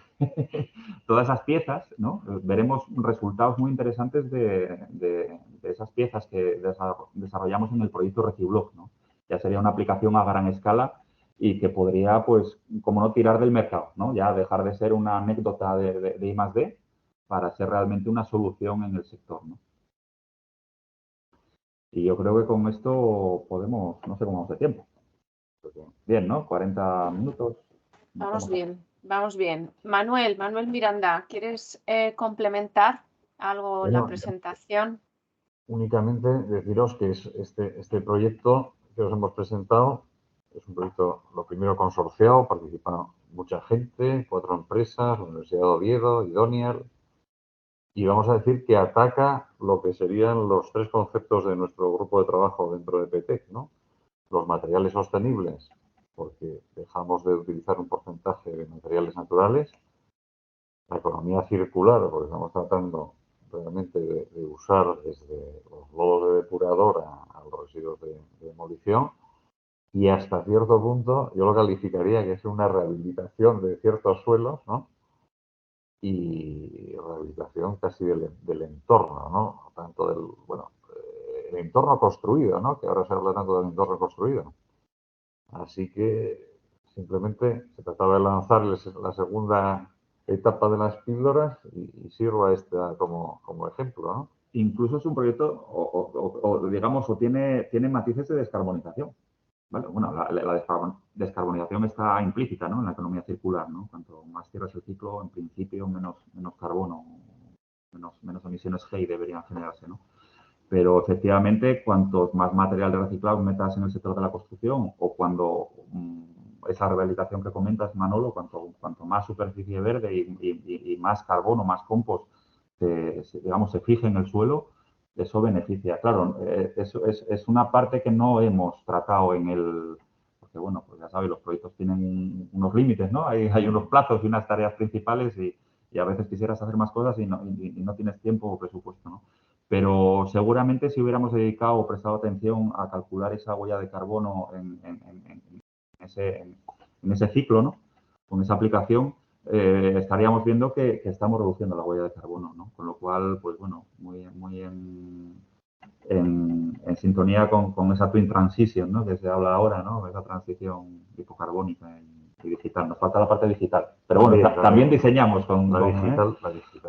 Todas esas piezas, ¿no? Veremos resultados muy interesantes de esas piezas que desarrollamos en el proyecto Recibloc, ¿no? Ya sería una aplicación a gran escala y que podría, pues, como no tirar del mercado, ¿no? Ya dejar de ser una anécdota de I+D para ser realmente una solución en el sector, ¿no? Y yo creo que con esto podemos, no sé cómo vamos de tiempo. Bien, ¿no? 40 minutos. Vamos bien, vamos bien. Manuel Miranda, ¿quieres complementar algo en la presentación? Únicamente deciros que es este proyecto que os hemos presentado es un proyecto, lo primero, consorciado, participa mucha gente, 4 empresas, la Universidad de Oviedo, Idonial, y vamos a decir que ataca lo que serían los 3 conceptos de nuestro grupo de trabajo dentro de PTEC, ¿no? Los materiales sostenibles, porque dejamos de utilizar un porcentaje de materiales naturales, la economía circular, porque estamos tratando realmente de usar desde los lodos de depuradora a los residuos de demolición, y hasta cierto punto yo lo calificaría que es una rehabilitación de ciertos suelos, ¿no? Y rehabilitación casi del entorno, ¿no? Tanto el entorno construido, ¿no? Que ahora se habla tanto del entorno construido. Así que simplemente se trataba de lanzarles la segunda etapa de las píldoras y sirva esta como ejemplo, ¿no? Incluso es un proyecto, digamos, tiene matices de descarbonización. ¿Vale? Bueno, la descarbonización está implícita, ¿no? En la economía circular, ¿no? Cuanto más cierras el ciclo, en principio, menos carbono, menos emisiones GEI deberían generarse, ¿no? Pero efectivamente, cuantos más material de reciclado metas en el sector de la construcción o cuando esa rehabilitación que comentas, Manolo, cuanto más superficie verde y más carbono, más compost, se fije en el suelo, eso beneficia. Claro, eso es una parte que no hemos tratado porque bueno, pues ya sabéis, los proyectos tienen unos límites, ¿no? Hay unos plazos y unas tareas principales y a veces quisieras hacer más cosas y no tienes tiempo o presupuesto, ¿no? Pero seguramente si hubiéramos dedicado o prestado atención a calcular esa huella de carbono en ese ciclo, ¿no? Con esa aplicación, estaríamos viendo que estamos reduciendo la huella de carbono, ¿no? Con lo cual, pues bueno, muy en sintonía con esa twin transition, ¿no? Que se habla ahora, ¿no? Esa transición hipocarbónica y digital. Nos falta la parte digital. Pero bueno, también diseñamos con la digital.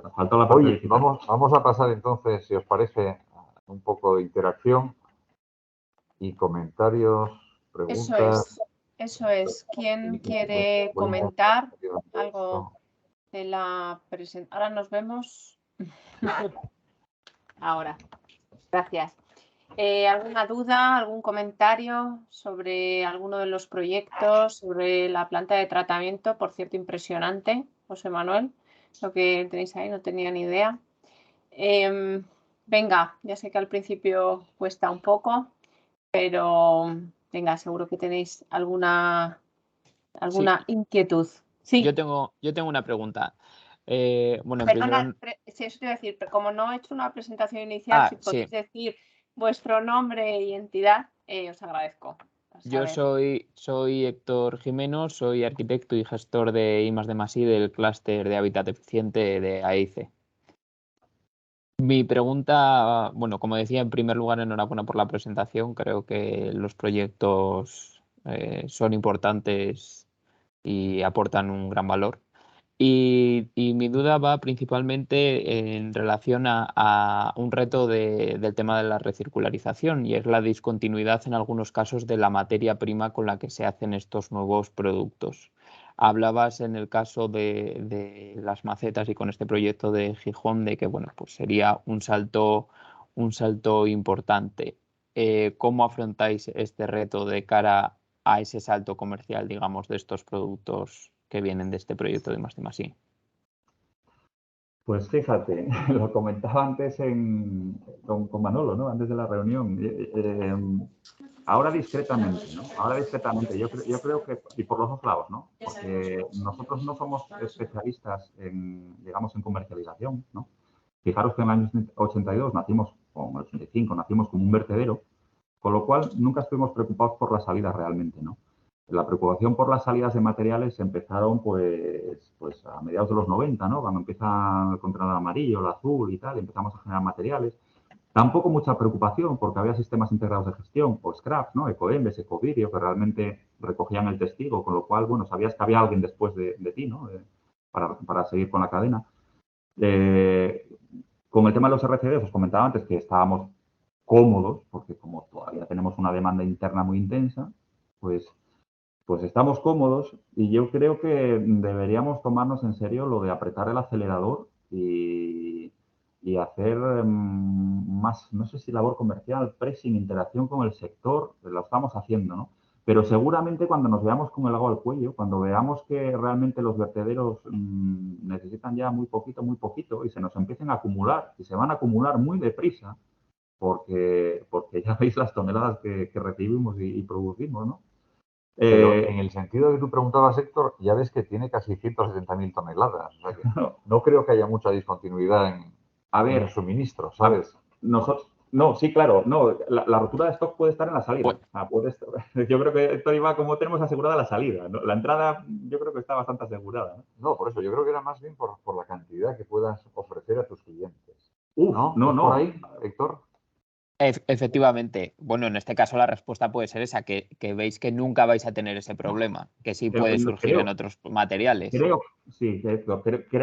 Nos faltó la parte digital. Vamos a pasar entonces, si os parece, un poco de interacción y comentarios, preguntas. Eso es. ¿Quién quiere comentar algo de la presentación? Ahora nos vemos. Ahora. Gracias. ¿Alguna duda, algún comentario sobre alguno de los proyectos, sobre la planta de tratamiento? Por cierto, impresionante, José Manuel, lo que tenéis ahí, no tenía ni idea. Venga, ya sé que al principio cuesta un poco. pero venga, seguro que tenéis alguna Sí, inquietud. Sí, yo tengo una pregunta. Bueno, en perdona, primer... sí, eso te iba a decir, pero como no he hecho una presentación inicial, si podéis sí. decir vuestro nombre y entidad, os agradezco. Yo soy Héctor Jimeno, soy arquitecto y gestor de I+D+I del clúster de hábitat eficiente de AIC. Mi pregunta, bueno, como decía, en primer lugar, enhorabuena por la presentación. Creo que los proyectos son importantes y aportan un gran valor. Y mi duda va principalmente en relación a un reto del tema de la recircularización, y es la discontinuidad en algunos casos de la materia prima con la que se hacen estos nuevos productos. Hablabas en el caso de las macetas y con este proyecto de Gijón de que bueno, pues sería un salto importante. ¿Cómo afrontáis este reto de cara a ese salto comercial, digamos, de estos productos que vienen de este proyecto de I+D+I? Pues fíjate, lo comentaba antes con Manolo, ¿no? Antes de la reunión. Ahora discretamente, ¿no? Ahora discretamente. Yo creo que, y por los dos lados, ¿no? Porque nosotros no somos especialistas digamos, en comercialización, ¿no? Fijaros que en el año 82 nacimos, o en el 85 nacimos como un vertedero, con lo cual nunca estuvimos preocupados por las salidas realmente, ¿no? La preocupación por las salidas de materiales empezaron pues a mediados de los 90, ¿no? Cuando empieza el contenedor amarillo, el azul y tal, y empezamos a generar materiales. Tampoco mucha preocupación porque había sistemas integrados de gestión o scraps, ¿no? Ecoembes, Ecovidrio, que realmente recogían el testigo, con lo cual, bueno, sabías que había alguien después de ti, ¿no? Para seguir con la cadena. Con el tema de los RCDs, os comentaba antes que estábamos cómodos, porque como todavía tenemos una demanda interna muy intensa, pues estamos cómodos, y yo creo que deberíamos tomarnos en serio lo de apretar el acelerador y hacer más, no sé si labor comercial, pressing, interacción con el sector, lo estamos haciendo, ¿no? Pero seguramente cuando nos veamos con el agua al cuello, cuando veamos que realmente los vertederos necesitan ya muy poquito y se nos empiecen a acumular, y se van a acumular muy deprisa, porque ya veis las toneladas que recibimos y producimos, ¿no? Pero en el sentido que tú preguntabas, Héctor, ya ves que tiene casi 170.000 toneladas. O sea que no creo que haya mucha discontinuidad en el suministro, ¿sabes? No, sí, claro. No, la rotura de stock puede estar en la salida. Yo creo que esto iba como tenemos asegurada la salida, ¿no? La entrada yo creo que está bastante asegurada, ¿no? No, por eso yo creo que era más bien por la cantidad que puedas ofrecer a tus clientes. No. ¿Por ahí, Héctor? Efectivamente. Bueno, en este caso la respuesta puede ser esa, que veis que nunca vais a tener ese problema, que sí puede surgir en otros materiales. Creo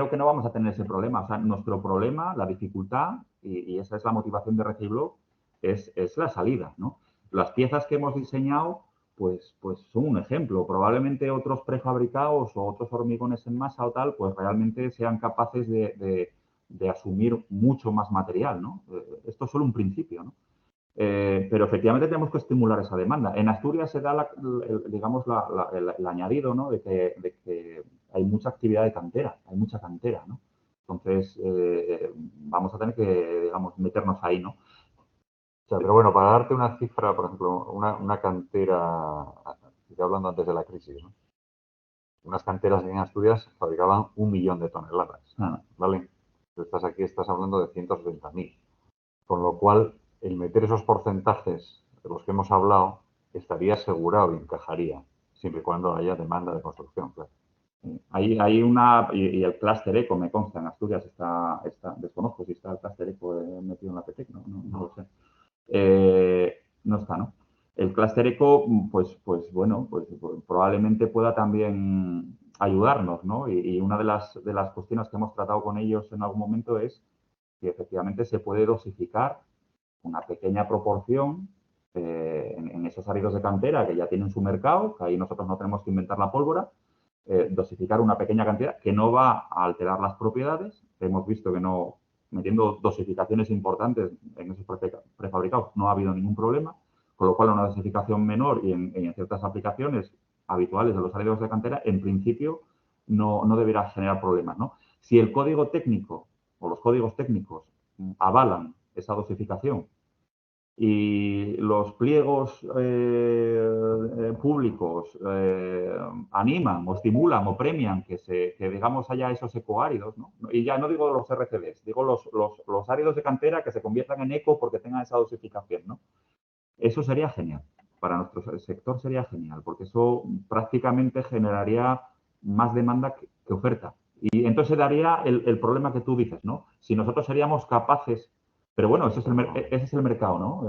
que no vamos a tener ese problema. O sea, nuestro problema, la dificultad, y esa es la motivación de Reciblock, es la salida, ¿no? Las piezas que hemos diseñado, pues son un ejemplo. Probablemente otros prefabricados o otros hormigones en masa o tal, pues realmente sean capaces de asumir mucho más material, ¿no? Esto es solo un principio, ¿no? Pero efectivamente tenemos que estimular esa demanda. En Asturias se da, digamos, el añadido, ¿no? de que hay mucha actividad de cantera, hay mucha cantera, ¿no? Entonces, vamos a tener que, digamos, meternos ahí, ¿no? O sea, pero bueno, para darte una cifra, por ejemplo, una cantera, estoy hablando antes de la crisis, ¿no? Unas canteras en Asturias fabricaban 1 millón de toneladas, ¿vale? Tú estás hablando de 170.000. Con lo cual, el meter esos porcentajes de los que hemos hablado estaría asegurado y encajaría, siempre y cuando haya demanda de construcción, claro. Hay y el clúster eco, me consta, en Asturias está, desconozco si está el clúster eco metido en la PTEC, no lo sé. No está, ¿no? El clúster eco, pues bueno, pues probablemente pueda también ayudarnos, ¿no? Y una de las cuestiones que hemos tratado con ellos en algún momento es que efectivamente se puede dosificar una pequeña proporción en esos áridos de cantera que ya tienen su mercado, que ahí nosotros no tenemos que inventar la pólvora, dosificar una pequeña cantidad que no va a alterar las propiedades. Hemos visto que no, metiendo dosificaciones importantes en esos prefabricados, no ha habido ningún problema, con lo cual una dosificación menor y en ciertas aplicaciones habituales de los áridos de cantera, en principio no deberá generar problemas, ¿no? Si el código técnico o los códigos técnicos avalan esa dosificación y los pliegos públicos animan o estimulan o premian que digamos haya esos ecoáridos, ¿no? Y ya no digo los RCDs, digo los áridos de cantera que se conviertan en eco porque tengan esa dosificación, ¿no? Eso sería genial. Para nuestro sector sería genial, porque eso prácticamente generaría más demanda que oferta. Y entonces daría el problema que tú dices, ¿no? Si nosotros seríamos capaces, pero bueno, ese es el mercado, ¿no?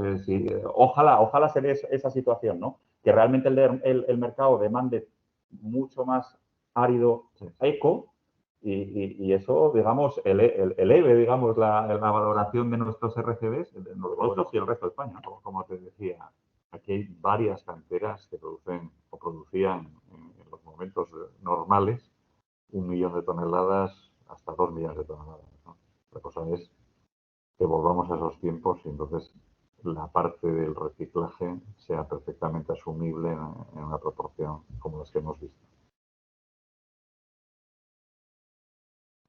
Ojalá se dé esa situación, ¿no? Que realmente el mercado demande mucho más árido eco y eso, digamos, eleve, digamos, la valoración de nuestros RCBs, de nosotros y el resto de España. Como te decía, aquí hay varias canteras que producen o producían en los momentos normales 1 millón de toneladas hasta 2 millones de toneladas, ¿no? La cosa es que volvamos a esos tiempos y entonces la parte del reciclaje sea perfectamente asumible en una proporción como las que hemos visto.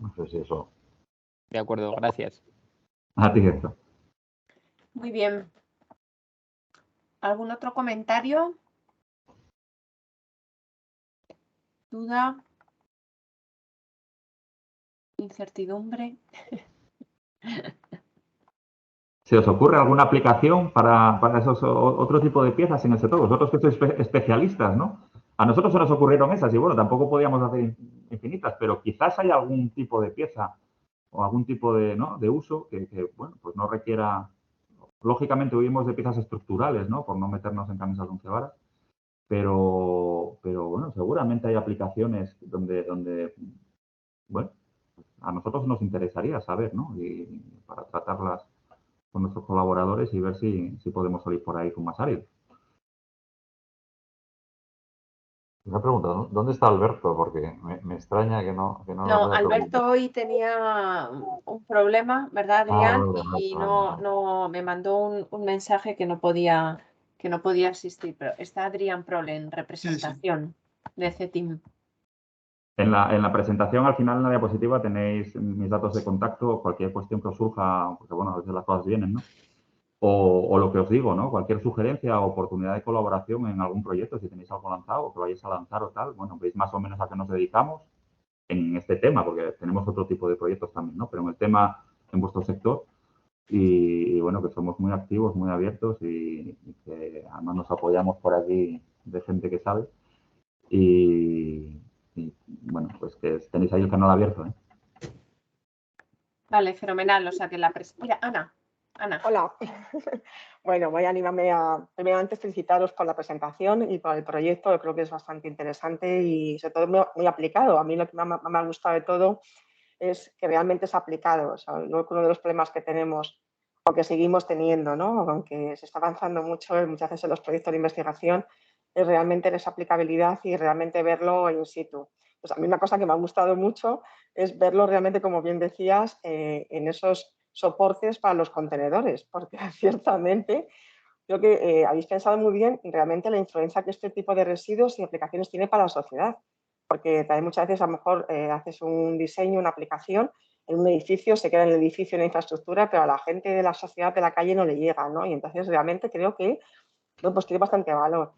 No sé si eso. De acuerdo, gracias. A ti, Héctor. Muy bien. ¿Algún otro comentario? ¿Duda? ¿Incertidumbre? ¿Se os ocurre alguna aplicación para esos otro tipo de piezas en el sector? Vosotros que sois especialistas, ¿no? A nosotros se nos ocurrieron esas y bueno, tampoco podíamos hacer infinitas, pero quizás hay algún tipo de pieza o algún tipo de, ¿no?, de uso que, bueno, pues no requiera. Lógicamente huimos de piezas estructurales, ¿no? Por no meternos en camisas de 11 varas, pero bueno, seguramente hay aplicaciones donde, bueno, a nosotros nos interesaría saber, ¿no? Y para tratarlas con nuestros colaboradores y ver si podemos salir por ahí con más áridos. Una pregunta, ¿dónde está Alberto? Porque me extraña que no No, Alberto hoy tenía un problema, ¿verdad, Adrián? Y no me mandó un mensaje que no podía asistir, pero está Adrián Prole en representación de CETIM. En la presentación, al final, en la diapositiva, tenéis mis datos de contacto, cualquier cuestión que os surja, porque bueno, a veces las cosas vienen, ¿no? O lo que os digo, ¿no? Cualquier sugerencia o oportunidad de colaboración en algún proyecto, si tenéis algo lanzado o que vayáis a lanzar o tal, bueno, veis más o menos a qué nos dedicamos en este tema, porque tenemos otro tipo de proyectos también, ¿no? Pero en el tema, en vuestro sector, y bueno, que somos muy activos, muy abiertos y que además nos apoyamos por aquí de gente que sabe. Y bueno, pues que tenéis ahí el canal abierto, ¿eh? Vale, fenomenal. O sea que Mira, Ana. Hola. Bueno, voy a animarme primeramente felicitaros por la presentación y por el proyecto, que creo que es bastante interesante y sobre todo muy aplicado. A mí lo que me ha gustado de todo es que realmente es aplicado. O sea, uno de los problemas que tenemos o que seguimos teniendo, ¿no? Aunque se está avanzando mucho muchas veces en los proyectos de investigación, es realmente en esa aplicabilidad y realmente verlo in situ. Pues a mí una cosa que me ha gustado mucho es verlo realmente, como bien decías, en esos soportes para los contenedores, porque ciertamente creo que habéis pensado muy bien realmente la influencia que este tipo de residuos y aplicaciones tiene para la sociedad, porque también muchas veces a lo mejor haces un diseño, una aplicación en un edificio, se queda en el edificio, en la infraestructura, pero a la gente de la sociedad de la calle no le llega, ¿no? Y entonces realmente creo que pues tiene bastante valor.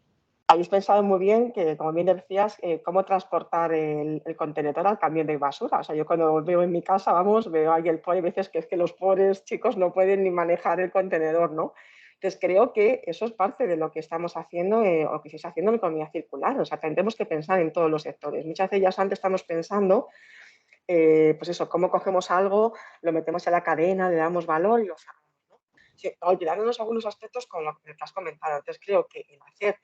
Habéis pensado muy bien que, como bien decías, cómo transportar el contenedor al camión de basura. O sea, yo cuando veo en mi casa, veo ahí el pobre, veces que es que los pobres chicos no pueden ni manejar el contenedor, ¿no? Entonces, creo que eso es parte de lo que estamos haciendo o que se está haciendo en economía circular. O sea, tendremos que pensar en todos los sectores. Muchas veces ya antes estamos pensando, pues eso, cómo cogemos algo, lo metemos en la cadena, le damos valor y lo sacamos, ¿no? Sí, olvidándonos algunos aspectos con lo que has comentado. Entonces, creo que el hacer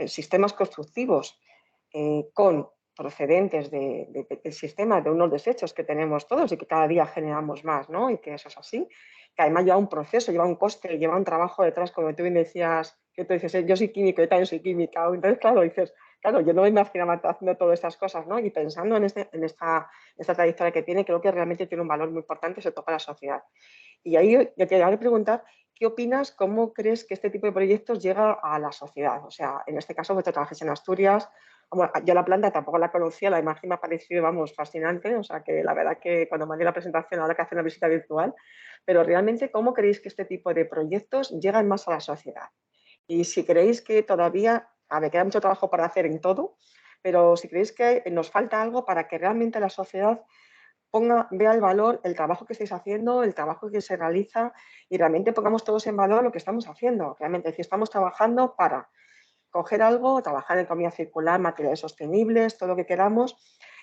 sistemas constructivos con procedentes del sistema de unos desechos que tenemos todos y que cada día generamos más, ¿no? Y que eso es así, que además lleva un proceso, lleva un coste, lleva un trabajo detrás, como tú bien decías, que tú dices, yo soy químico, yo también soy química, entonces claro, dices, claro, yo no me imaginaba haciendo todas estas cosas, ¿no? Y pensando en esta trayectoria que tiene, creo que realmente tiene un valor muy importante, sobre todo para la sociedad. Y ahí yo te voy a preguntar, ¿qué opinas? ¿Cómo crees que este tipo de proyectos llega a la sociedad? O sea, en este caso, vosotros trabajáis en Asturias, Bueno, yo la planta tampoco la conocía, la imagen me ha parecido, vamos, fascinante, o sea que la verdad que cuando mandé la presentación habrá que hacer una visita virtual, pero realmente, ¿cómo creéis que este tipo de proyectos llegan más a la sociedad? Y si creéis que todavía, a ver, queda mucho trabajo para hacer en todo, pero si creéis que nos falta algo para que realmente la sociedad vea el valor, el trabajo que estáis haciendo, el trabajo que se realiza y realmente pongamos todos en valor lo que estamos haciendo. Realmente, si estamos trabajando para coger algo, trabajar en economía circular, materiales sostenibles, todo lo que queramos,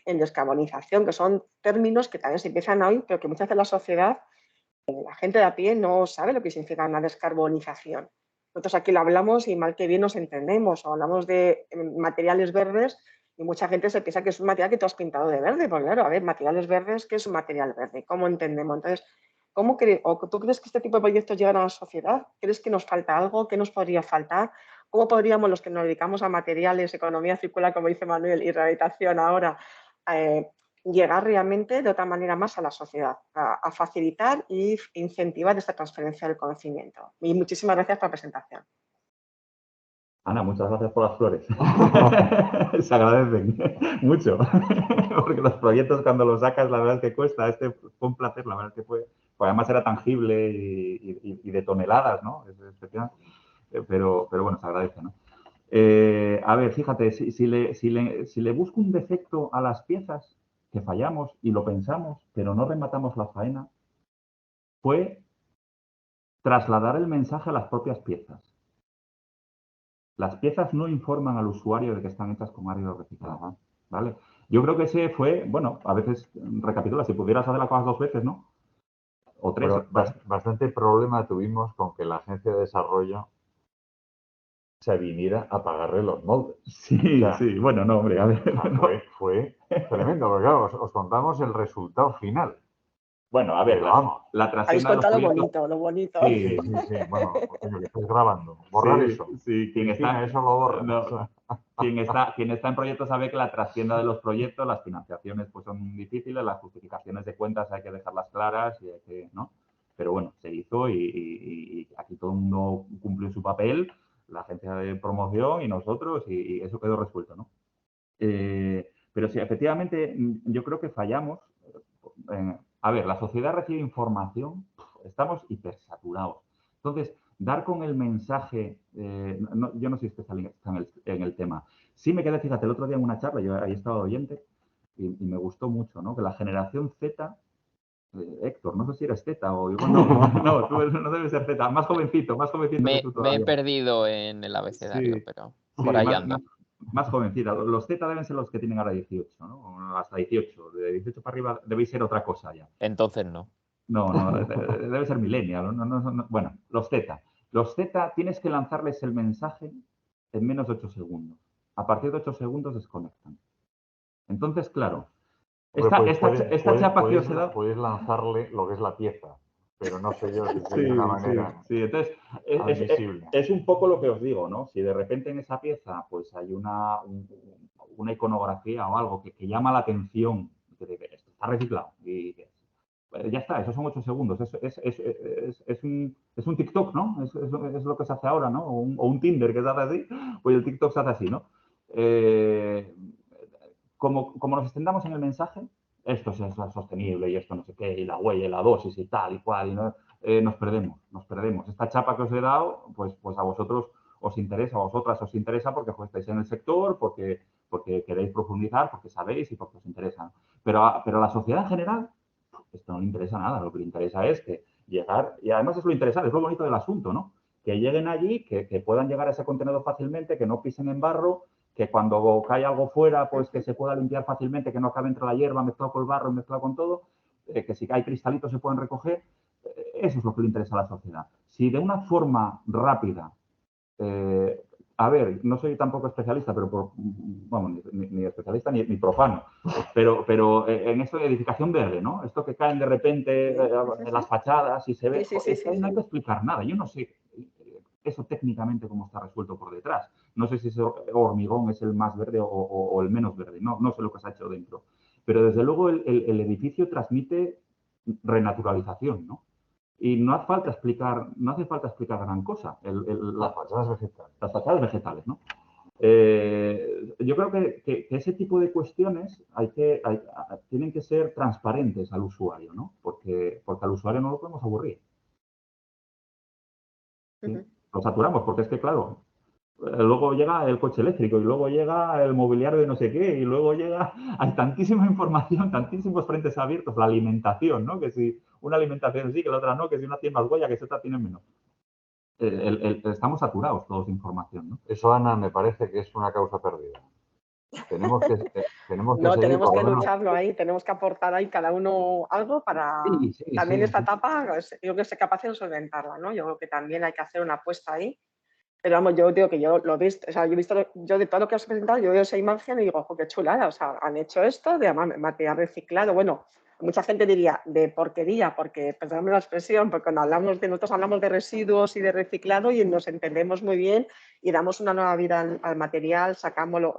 en descarbonización, que son términos que también se empiezan hoy, pero que muchas veces la sociedad, la gente de a pie no sabe lo que significa una descarbonización. Nosotros aquí lo hablamos y mal que bien nos entendemos, o hablamos de materiales verdes y mucha gente se piensa que es un material que tú has pintado de verde, porque claro, a ver, materiales verdes, ¿qué es un material verde? ¿Cómo entendemos? Entonces, ¿tú crees que este tipo de proyectos llegan a la sociedad? ¿Crees que nos falta algo? ¿Qué nos podría faltar? ¿Cómo podríamos los que nos dedicamos a materiales, economía circular, como dice Manuel, y rehabilitación ahora, llegar realmente de otra manera más a la sociedad, a facilitar e incentivar esta transferencia del conocimiento? Y muchísimas gracias por la presentación. Ana, muchas gracias por las flores. Se agradecen mucho. Porque los proyectos cuando los sacas, la verdad es que cuesta. Este fue un placer, la verdad es que fue. Pues además era tangible y de toneladas, ¿no? Es especial. Pero bueno, se agradece, ¿no? A ver, fíjate, si le busco un defecto a las piezas, que fallamos y lo pensamos, pero no rematamos la faena, fue trasladar el mensaje a las propias piezas. Las piezas no informan al usuario de que están hechas con árido reciclado, ¿vale? Yo creo que ese fue, bueno, a veces, recapitula, si pudieras hacer las cosas 2 veces, ¿no? O 3. Pero bastante problema tuvimos con que la agencia de desarrollo se viniera a pagarle los moldes. Sí, O sea, sí, bueno, no, hombre, a ver. Fue tremendo, porque claro, os contamos el resultado final. Bueno, a ver, vamos. la Habéis trascienda de los contado proyectos... lo bonito. Sí. Bueno, coño, que estáis grabando. Borrar eso. Sí, quien Cristina, está... eso lo borra. No, quien está en proyectos sabe que la trascienda de los proyectos, las financiaciones pues son difíciles, las justificaciones de cuentas hay que dejarlas claras y hay que, ¿no? Pero bueno, se hizo y aquí todo el mundo cumplió su papel, la agencia de promoción y nosotros, y eso quedó resuelto, ¿no? Pero sí, efectivamente, yo creo que fallamos. A ver, la sociedad recibe información, estamos hipersaturados. Entonces, dar con el mensaje, yo no soy especialista en el tema. Sí me quedé, fíjate, el otro día en una charla, yo ahí estaba de oyente, y me gustó mucho, ¿no? Que la generación Z, Héctor, no sé si eres Z o igual no, tú no debes ser Z, más jovencito que tú todavía. Me he perdido en el abecedario, Sí, pero sí, por ahí ando. Más jovencita. Los Z deben ser los que tienen ahora 18, ¿no? O hasta 18. De 18 para arriba debéis ser otra cosa ya. Entonces no. No, debe ser millennial. No. Bueno, los Z. Los Z tienes que lanzarles el mensaje en menos de 8 segundos. A partir de 8 segundos desconectan. Entonces, claro, esta chapa que os he dado... Podéis lanzarle lo que es la pieza, pero no sé yo si Sí, de una manera entonces admisible. es un poco lo que os digo, ¿no? Si de repente en esa pieza pues hay una iconografía o algo que llama la atención, que esto está reciclado y ya está, esos son 8 segundos, es un TikTok, ¿no? Es lo que se hace ahora, ¿no? O un Tinder que se hace así, pues el TikTok se hace así, ¿no? Como nos extendamos en el mensaje, esto es sostenible y esto no sé qué, y la huella, y la dosis y tal y cual, y no, nos perdemos. Esta chapa que os he dado, pues a vosotros os interesa, a vosotras os interesa porque estáis en el sector, porque queréis profundizar, porque sabéis y porque os interesa. Pero a la sociedad en general, esto no le interesa nada. Lo que le interesa es que llegar, y además es lo interesante, es lo bonito del asunto, ¿no? Que lleguen allí, que puedan llegar a ese contenedor fácilmente, que no pisen en barro, que cuando cae algo fuera, pues que se pueda limpiar fácilmente, que no acabe entre la hierba mezclado con el barro, mezclado con todo, que si hay cristalitos se pueden recoger. Eso es lo que le interesa a la sociedad. Si de una forma rápida, a ver, no soy tampoco especialista, pero vamos, ni especialista ni profano, pero en esto de edificación verde, ¿no? Esto que caen de repente en las fachadas y se ve, no hay que explicar nada. Yo no sé eso técnicamente cómo está resuelto por detrás. No sé si ese hormigón es el más verde o el menos verde, no sé lo que se ha hecho dentro. Pero desde luego el edificio transmite renaturalización, ¿no? Y no hace falta explicar gran cosa. Las fachadas vegetales. Las fachadas vegetales, ¿no? Yo creo que ese tipo de cuestiones tienen que ser transparentes al usuario, ¿no? Porque al usuario no lo podemos aburrir. ¿Sí? Lo saturamos, porque es que, claro, luego llega el coche eléctrico y luego llega el mobiliario de no sé qué y luego hay tantísima información, tantísimos frentes abiertos, la alimentación, ¿no? Que si una alimentación sí, que la otra no, que si una tiene más huella, que si otra tiene menos. Estamos saturados todos de información, ¿no? Eso, Ana, me parece que es una causa perdida. Tenemos que No, seguir tenemos por que lo menos. lucharlo ahí, tenemos que aportar ahí cada uno algo para también esta etapa, yo creo que ser capaces de solventarla, ¿no? Yo creo que también hay que hacer una apuesta ahí. Pero vamos, yo digo que yo lo he visto, o sea, yo he visto, yo de todo lo que has presentado, yo veo esa imagen y digo, ojo, qué chulada, o sea, han hecho esto de material reciclado, bueno, mucha gente diría de porquería, porque, perdóname la expresión, porque cuando nosotros hablamos de residuos y de reciclado y nos entendemos muy bien y damos una nueva vida al material, sacamos lo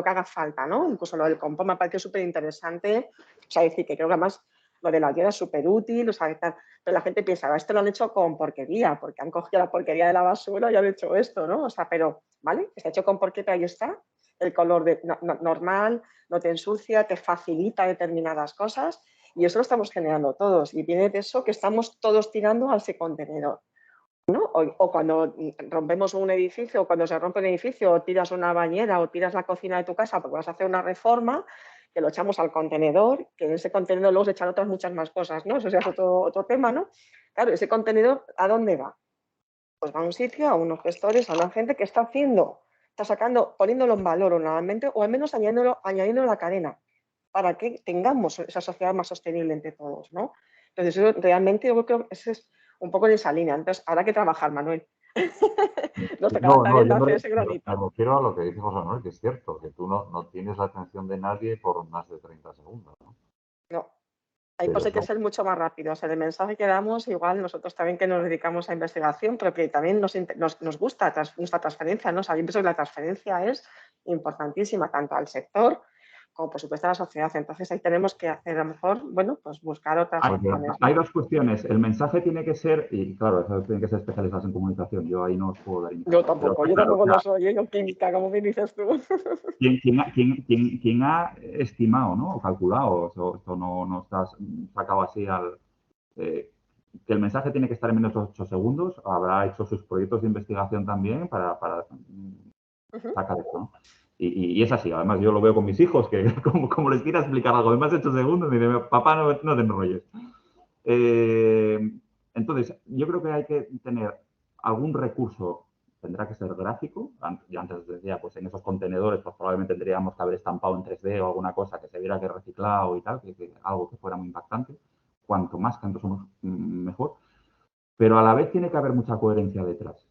que haga falta, ¿no? Incluso lo del compost me ha parecido súper interesante, o sea, decir que creo que además lo de la tierra es súper útil, o sea, pero la gente piensa, esto lo han hecho con porquería, porque han cogido la porquería de la basura y han hecho esto, ¿no? O sea, pero, ¿vale? Está hecho con porquería, pero ahí está, el color normal, no te ensucia, te facilita determinadas cosas y eso lo estamos generando todos y viene de eso que estamos todos tirando a ese contenedor, ¿no? O cuando rompemos un edificio, o cuando se rompe un edificio, o tiras una bañera o tiras la cocina de tu casa porque vas a hacer una reforma, que lo echamos al contenedor, que en ese contenedor luego se echan otras muchas más cosas, ¿no? Eso ya es otro tema, ¿no? Claro, ese contenedor, ¿a dónde va? Pues va a un sitio, a unos gestores, a una gente que está sacando, poniéndolo en valor normalmente, o al menos añadiéndolo a la cadena, para que tengamos esa sociedad más sostenible entre todos, ¿no? Entonces, eso, realmente yo creo que ese es un poco en esa línea. Entonces, habrá que trabajar, Manuel. Nos tocará también hacer ese granito. Me refiero a lo que dice José Manuel, que es cierto, que tú no tienes la atención de nadie por más de 30 segundos, ¿no? No. Ahí pues hay que ser mucho más rápido. O sea, el mensaje que damos, igual nosotros también que nos dedicamos a investigación, pero que también nos gusta nuestra transferencia, ¿no? O sea, yo pienso que la transferencia es importantísima tanto al sector como por supuesto a la sociedad. Entonces ahí tenemos que hacer a lo mejor, bueno, pues buscar otras opciones, ¿no? Hay dos cuestiones. El mensaje tiene que ser, y claro, eso tiene que ser especializados en comunicación. Yo ahí no os puedo dar Yo tampoco, lo soy, yo química, como bien dices tú. Quien ha estimado, ¿no? O calculado, esto no está sacado así que el mensaje tiene que estar en menos de 8 segundos, habrá hecho sus proyectos de investigación también para sacar esto, ¿no? Y es así, además yo lo veo con mis hijos, que como les quiera explicar algo de más de 8 segundos, me dicen, papá, no te enrolles. Entonces, yo creo que hay que tener algún recurso, tendrá que ser gráfico. Yo antes decía, pues en esos contenedores pues probablemente tendríamos que haber estampado en 3D o alguna cosa que se viera que reciclado y tal, algo que fuera muy impactante. Cuanto más cantos somos, mejor. Pero a la vez tiene que haber mucha coherencia detrás.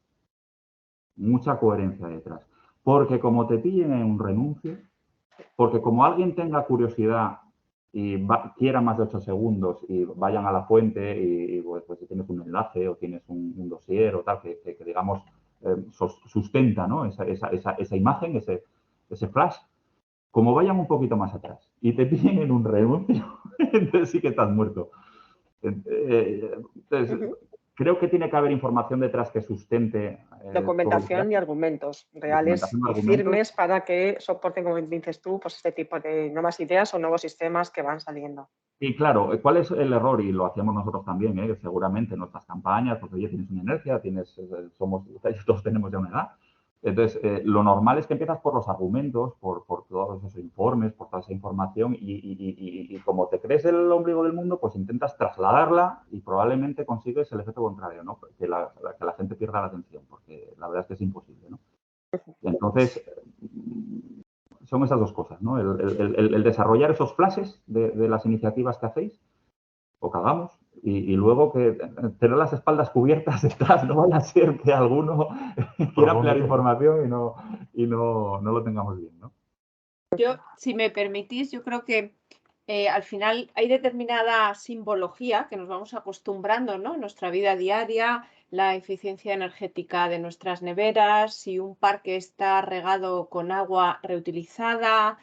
Mucha coherencia detrás. Porque como te pillen en un renuncio, porque como alguien tenga curiosidad y quiera más de 8 segundos y vayan a la fuente y pues si tienes un enlace o tienes un dossier o tal que digamos sustenta, ¿no? esa imagen, ese flash, como vayan un poquito más atrás y te pillen en un renuncio, entonces sí que estás muerto. Entonces, creo que tiene que haber información detrás que sustente. Documentación y argumentos reales y firmes para que soporten, como dices tú, pues este tipo de nuevas ideas o nuevos sistemas que van saliendo. Y claro, ¿cuál es el error? Y lo hacíamos nosotros también, seguramente en nuestras campañas, porque oye, tienes una inercia, todos tenemos ya una edad. Entonces, lo normal es que empiezas por los argumentos, por todos esos informes, por toda esa información y como te crees el ombligo del mundo, pues intentas trasladarla y probablemente consigues el efecto contrario, ¿no? Que la gente pierda la atención, porque la verdad es que es imposible, ¿no? Entonces, son esas dos cosas, ¿no? El desarrollar esos flashes de las iniciativas que hacéis o que hagamos y luego que tener las espaldas cubiertas detrás, no vaya a ser que alguno quiera ampliar información y no lo tengamos bien, ¿no? Yo, si me permitís, yo creo que al final hay determinada simbología que nos vamos acostumbrando, ¿no? En nuestra vida diaria, la eficiencia energética de nuestras neveras, si un parque está regado con agua reutilizada,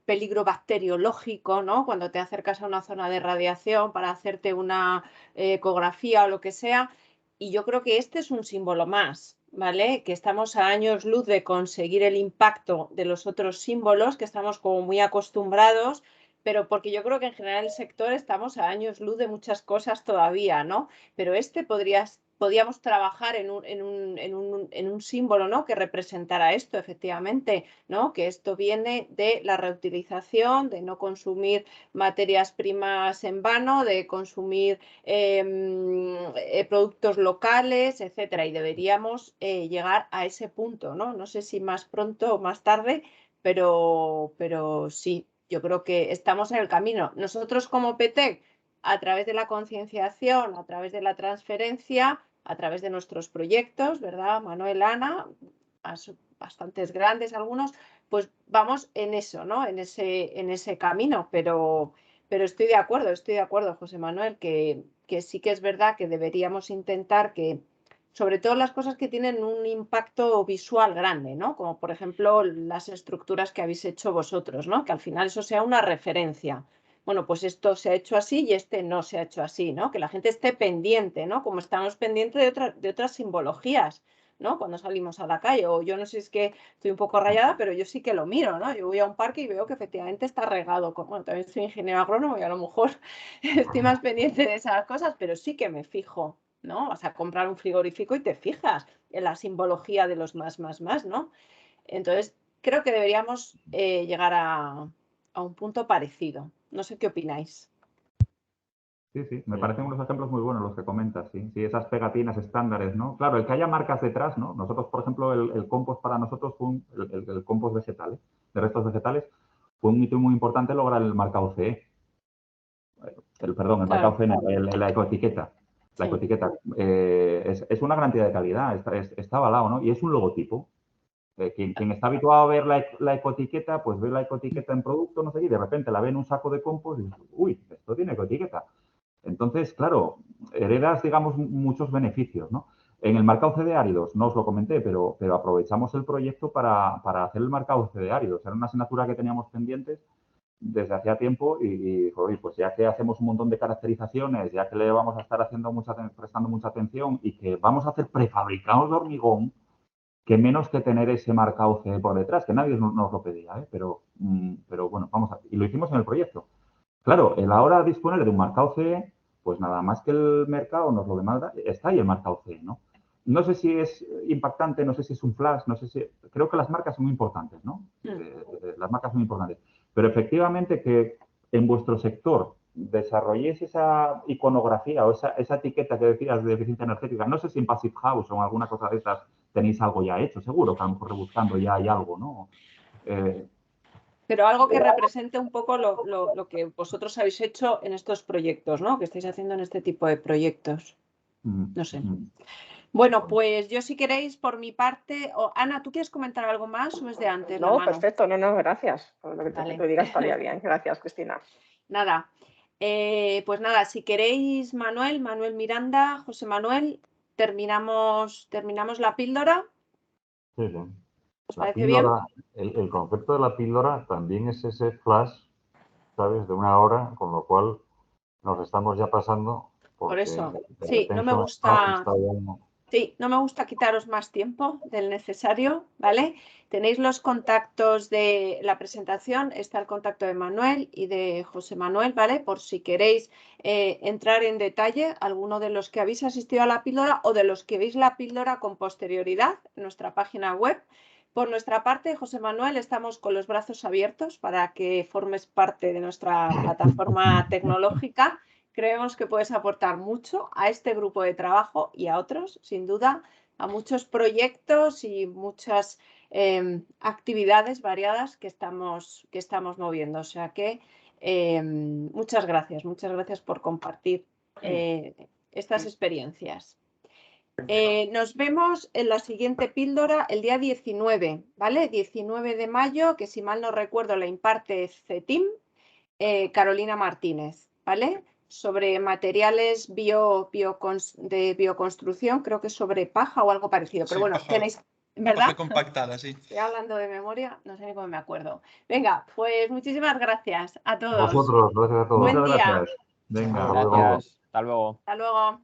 peligro bacteriológico, ¿no? Cuando te acercas a una zona de radiación para hacerte una ecografía o lo que sea. Y yo creo que este es un símbolo más ¿vale? Que estamos a años luz de conseguir el impacto de los otros símbolos, que estamos como muy acostumbrados, pero porque yo creo que en general el sector estamos a años luz de muchas cosas todavía, ¿no? Pero podríamos trabajar en un símbolo, ¿no? Que representara esto, efectivamente, ¿no? Que esto viene de la reutilización, de no consumir materias primas en vano, de consumir productos locales, etcétera, y deberíamos llegar a ese punto, ¿no? No sé si más pronto o más tarde, pero sí, yo creo que estamos en el camino. Nosotros como PTEC, a través de la concienciación, a través de la transferencia, a través de nuestros proyectos, ¿verdad, Manuel, Ana? Bastantes grandes algunos, pues vamos en eso, ¿no? En ese camino, pero estoy de acuerdo, José Manuel, que sí que es verdad que deberíamos intentar que, sobre todo las cosas que tienen un impacto visual grande, ¿no? Como por ejemplo las estructuras que habéis hecho vosotros, ¿no? Que al final eso sea una referencia. Bueno, pues esto se ha hecho así y este no se ha hecho así, ¿no? Que la gente esté pendiente, ¿no? Como estamos pendientes de otras simbologías, ¿no? Cuando salimos a la calle, o yo no sé, es que estoy un poco rayada, pero yo sí que lo miro, ¿no? Yo voy a un parque y veo que efectivamente está regado. Bueno, también soy ingeniero agrónomo y a lo mejor estoy más pendiente de esas cosas, pero sí que me fijo, ¿no? Vas a comprar un frigorífico y te fijas en la simbología de los más, ¿no? Entonces, creo que deberíamos llegar a un punto parecido. No sé qué opináis. Sí, sí, me parecen unos ejemplos muy buenos los que comentas, sí. Sí, esas pegatinas estándares, ¿no? Claro, el que haya marcas detrás, ¿no? Nosotros, por ejemplo, el compost para nosotros fue el compost vegetal, de restos vegetales, fue un hito muy importante lograr el marcado CE. El Claro. marcado CE, la ecoetiqueta. La Sí. ecoetiqueta es una garantía de calidad, está avalado, ¿no? Y es un logotipo. Quien está habituado a ver la ecoetiqueta, pues ve la ecoetiqueta en producto, no sé qué, y de repente la ve en un saco de compost y dice, uy, esto tiene ecoetiqueta. Entonces, claro, heredas, digamos, muchos beneficios, ¿no? En el marcado C de áridos, no os lo comenté, pero aprovechamos el proyecto para hacer el marcado C de áridos. Era una asignatura que teníamos pendientes desde hacía tiempo y pues ya que hacemos un montón de caracterizaciones, ya que le vamos a estar prestando mucha atención y que vamos a hacer prefabricados de hormigón, que menos que tener ese marcado C por detrás, que nadie nos lo pedía, ¿eh? Pero bueno, y lo hicimos en el proyecto. Claro, el ahora disponer de un marcado CE, pues nada más que el mercado nos lo demanda, está ahí el marcado CE, ¿no? No sé si es impactante, no sé si es un flash, no sé si... Creo que las marcas son muy importantes, ¿no? Las marcas son muy importantes. Pero efectivamente que en vuestro sector desarrolléis esa iconografía o esa etiqueta que decías de eficiencia energética, no sé si en Passive House o en alguna cosa de estas tenéis algo ya hecho, seguro que a lo mejor rebuscando ya hay algo, ¿no? Pero algo que represente un poco lo que vosotros habéis hecho en estos proyectos, ¿no? Que estáis haciendo en este tipo de proyectos. No sé. Bueno, pues yo si queréis, por mi parte... Ana, ¿tú quieres comentar algo más o es de antes? No, perfecto. No, gracias. Por lo que Vale. te digas estaría bien. Gracias, Cristina. Nada. Pues nada, si queréis, Manuel Miranda, José Manuel, terminamos la píldora. Sí, sí. ¿Os La parece píldora, el concepto de la píldora también es ese flash, ¿sabes? De una hora, con lo cual nos estamos ya pasando. Por Porque eso, el sí, no me retention gusta... está ya... Sí, no me gusta quitaros más tiempo del necesario, ¿vale? Tenéis los contactos de la presentación, está el contacto de Manuel y de José Manuel, ¿vale? Por si queréis entrar en detalle, alguno de los que habéis asistido a la píldora o de los que veis la píldora con posterioridad en nuestra página web. Por nuestra parte, José Manuel, estamos con los brazos abiertos para que formes parte de nuestra plataforma tecnológica. Creemos que puedes aportar mucho a este grupo de trabajo y a otros, sin duda, a muchos proyectos y muchas actividades variadas que estamos moviendo. O sea que muchas gracias por compartir estas experiencias. Nos vemos en la siguiente píldora el día 19, ¿vale? 19 de mayo, que si mal no recuerdo la imparte CETIM, Carolina Martínez, ¿vale? Sobre materiales de bioconstrucción, creo que sobre paja o algo parecido. Pero sí, bueno, paja, tenéis, ¿verdad? Paja compactada, sí. Estoy hablando de memoria, no sé ni cómo me acuerdo. Venga, pues muchísimas gracias a todos. Vosotros, gracias a todos. Buen Muchas día. gracias. Venga, Gracias. Hasta luego. Hasta luego.